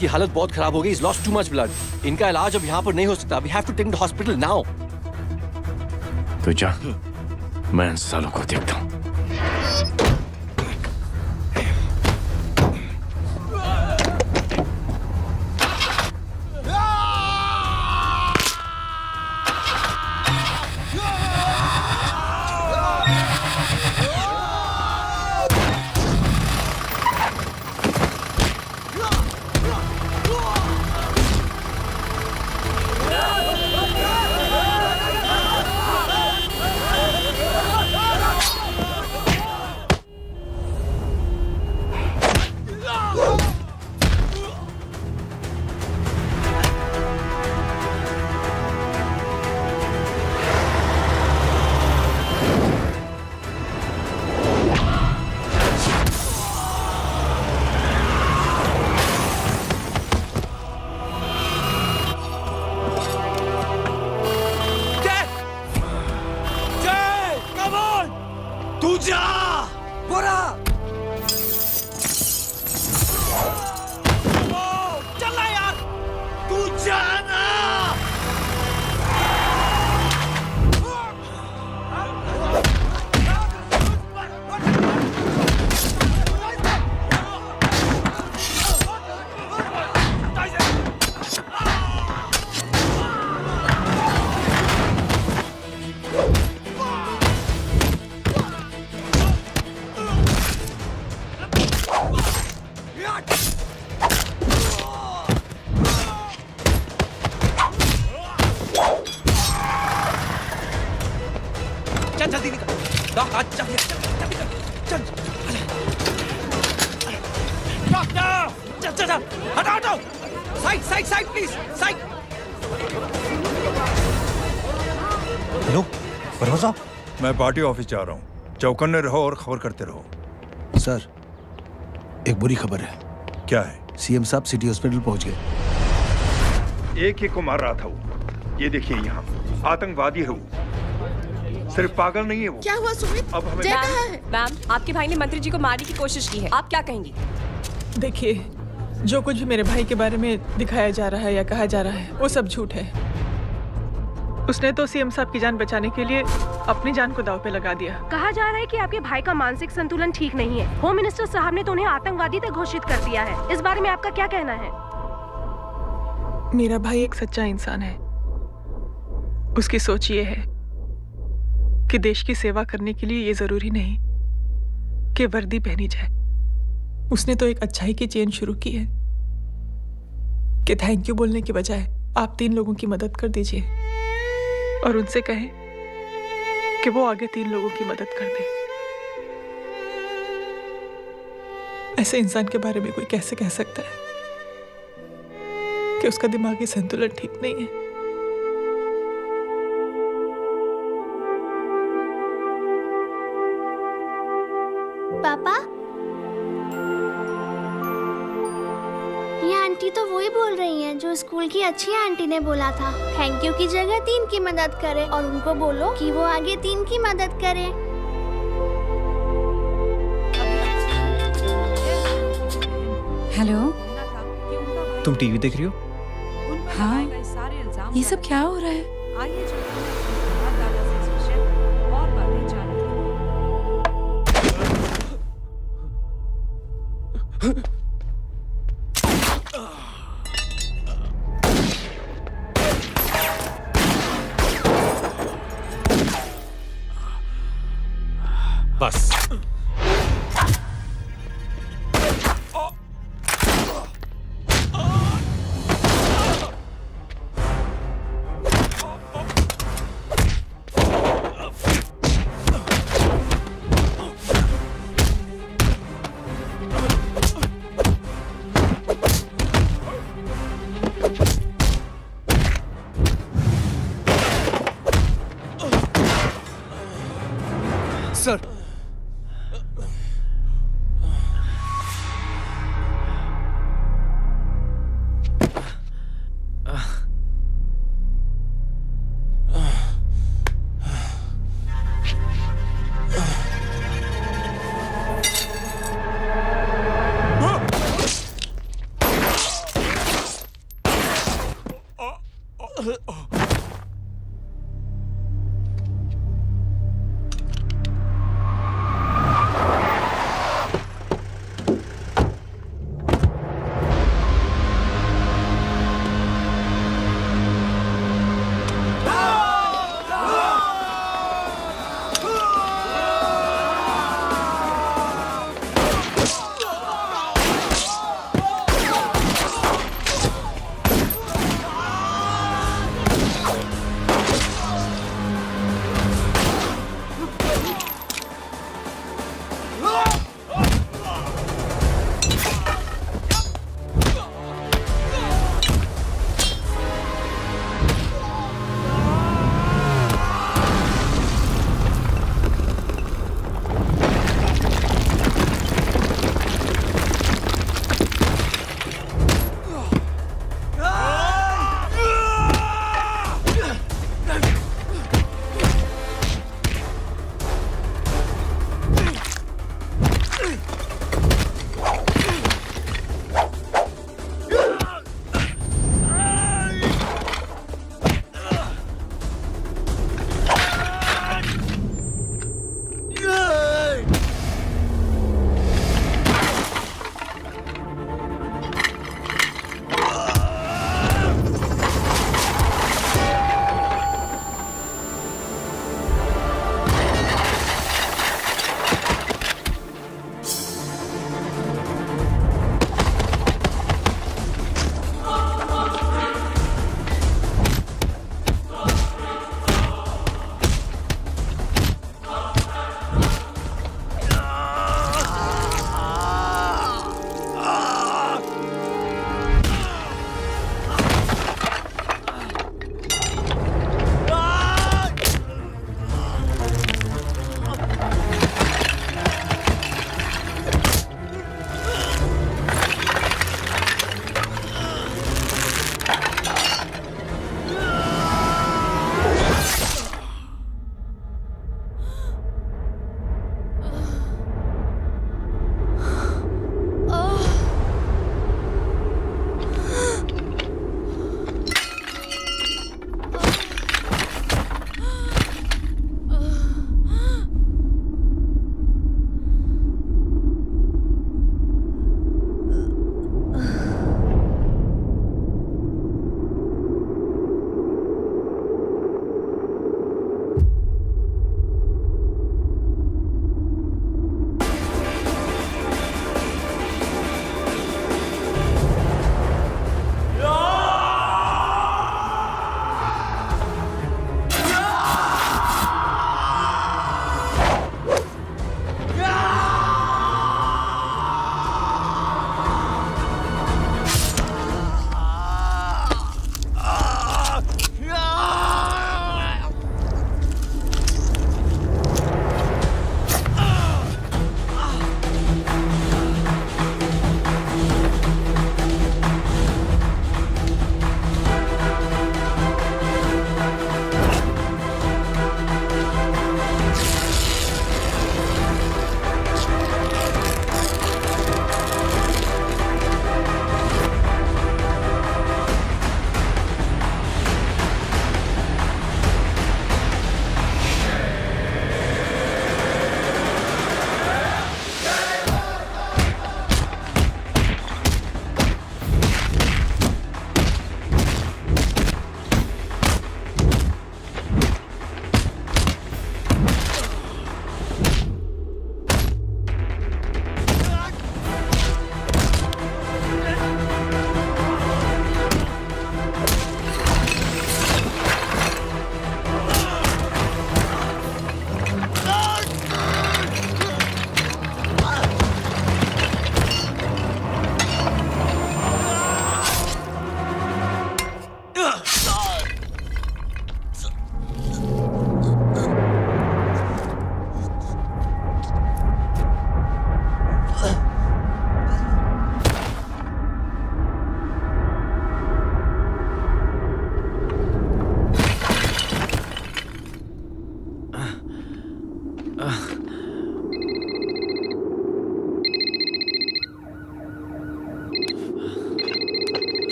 S2: इनकी हालत बहुत खराब हो गई। He's lost too much blood. इनका इलाज अब यहाँ पर नहीं हो सकता। We have to take him to hospital now.
S13: तो जा, मैं इन सालों को देखता हूँ।
S1: मैं पार्टी ऑफिस जा रहा हूँ। चौकन्ने रहो और खबर करते रहो।
S4: सर, एक बुरी खबर है।
S1: क्या है?
S4: सीएम साहब सिटी हॉस्पिटल पहुंच गए।
S1: एक को मार रहा था वो। ये देखिए यहाँ आतंकवादी है वो। सिर्फ पागल नहीं है वो।
S16: क्या हुआ सुमित?
S1: अब हमें
S16: मैम, आपके भाई ने मंत्री जी को मारने की कोशिश की है। आप क्या कहेंगी?
S7: देखिए, जो कुछ भी मेरे भाई के बारे में दिखाया जा रहा है या कहा जा रहा है वो सब झूठ है। उसने तो सीएम साहब की जान बचाने के लिए अपनी जान को दांव पे लगा दिया।
S16: कहा जा रहा है कि आपके भाई का मानसिक संतुलन ठीक नहीं है। होम मिनिस्टर साहब ने तो उन्हें आतंकवादी तक घोषित कर दिया है। इस बारे में आपका क्या कहना है?
S7: मेरा भाई एक सच्चा इंसान है। उसकी सोच ये है कि देश की सेवा करने के लिए ये जरूरी नहीं कि वर्दी पहनी जाए। उसने तो एक अच्छाई की चेन शुरू की है कि थैंक यू बोलने के बजाय आप 3 लोगों की मदद कर दीजिए और उनसे कहें कि वो आगे 3 लोगों की मदद कर दे। ऐसे इंसान के बारे में कोई कैसे कह सकता है कि उसका दिमागी संतुलन ठीक नहीं है?
S8: पापा, ये आंटी तो वही बोल रही हैं जो स्कूल की अच्छी आंटी ने बोला था। थैंक यू की जगह 3 की मदद करे और उनको बोलो कि वो आगे 3 की मदद करे।
S17: हेलो,
S22: तुम टीवी देख रही हो?
S17: हाँ, ये सब क्या हो रहा है?
S12: बस
S2: सर,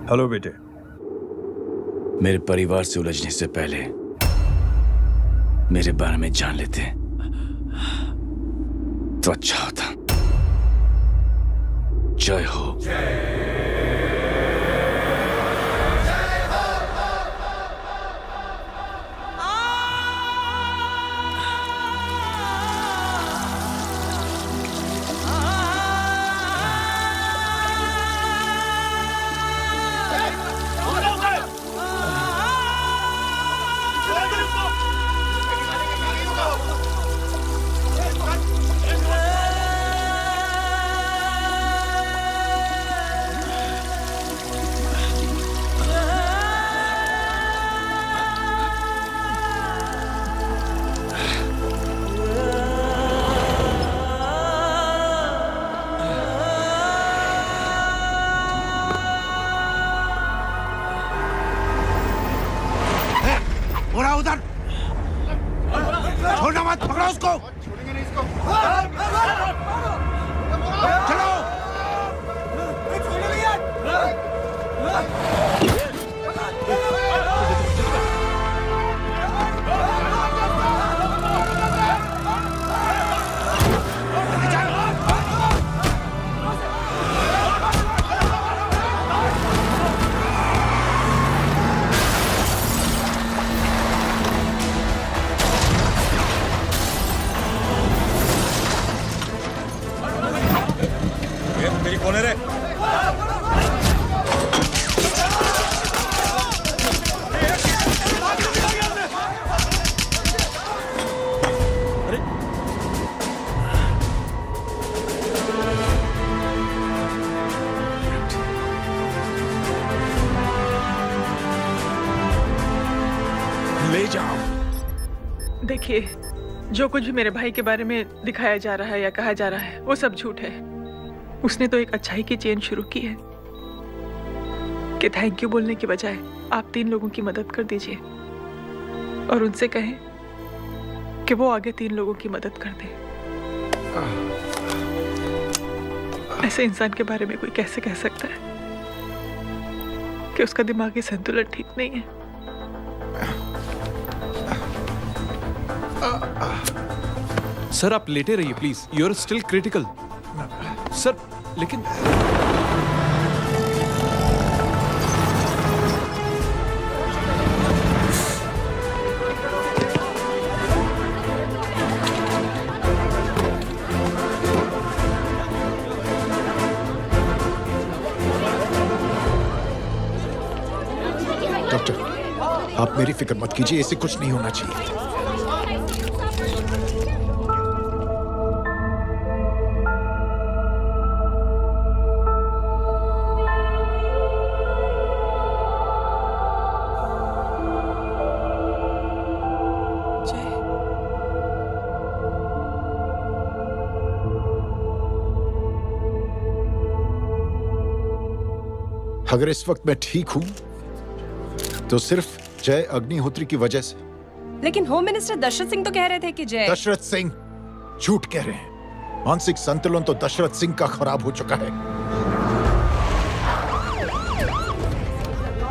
S1: हेलो बेटे,
S13: मेरे परिवार से उलझने से पहले मेरे बारे में जान लेते तो अच्छा होता। जय हो।
S11: बोला उधर, छोड़ना मत, पकड़ो उसको। चलो।
S1: मेरी कौन है रे?
S6: ले जाओ। देखिए, जो कुछ भी मेरे भाई के बारे में दिखाया जा रहा है या कहा जा रहा है वो सब झूठ है। उसने तो एक अच्छाई की चेन शुरू की है कि थैंक यू बोलने के बजाय आप 3 लोगों की मदद कर दीजिए और उनसे कहें कि वो आगे 3 लोगों की मदद कर दे। ऐसे इंसान के बारे में कोई कैसे कह सकता है कि उसका दिमागी संतुलन ठीक नहीं है?
S5: सर आप लेटे रहिए please, you are still critical. Sir लेकिन
S19: डॉक्टर, आप मेरी फिक्र मत कीजिए, इसे कुछ नहीं होना चाहिए। अगर इस वक्त मैं ठीक हूं तो सिर्फ जय अग्निहोत्री की वजह से।
S9: लेकिन होम मिनिस्टर दशरथ सिंह तो कह रहे थे कि जय।
S19: दशरथ सिंह झूठ कह रहे हैं। मानसिक संतुलन तो दशरथ सिंह का खराब हो चुका है।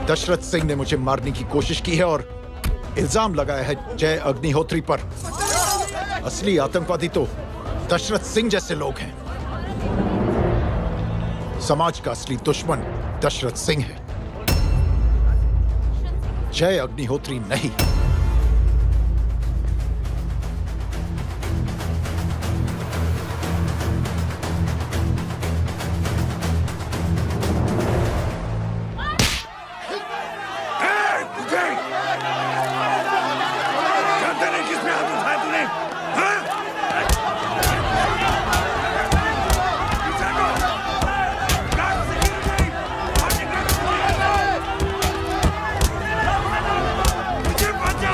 S19: दशरथ सिंह ने मुझे मारने की कोशिश की है और इल्जाम लगाया है जय अग्निहोत्री पर। असली आतंकवादी तो दशरथ सिंह जैसे लोग हैं। समाज का असली दुश्मन दशरथ सिंह है, जय अग्निहोत्री नहीं।
S11: मुझे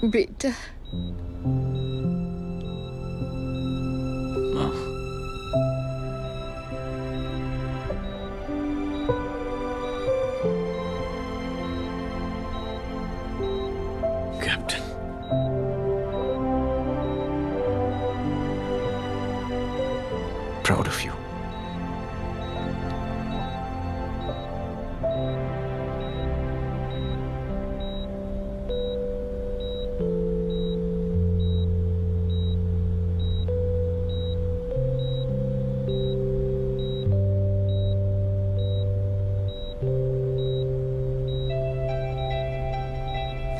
S17: बेटा
S13: captain,
S5: proud of you.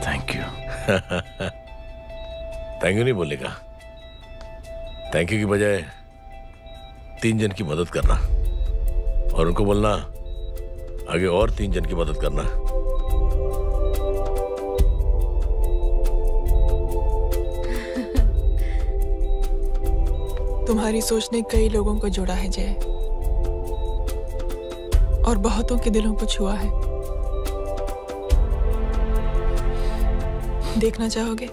S13: Thank you. Thank you नहीं बोलेगा, थैंक यू की बजाय 3 जन की मदद करना और उनको बोलना आगे और 3 जन की मदद करना।
S7: तुम्हारी सोच ने कई लोगों को जोड़ा है जय, और बहुतों के दिलों को छुआ है। देखना चाहोगे?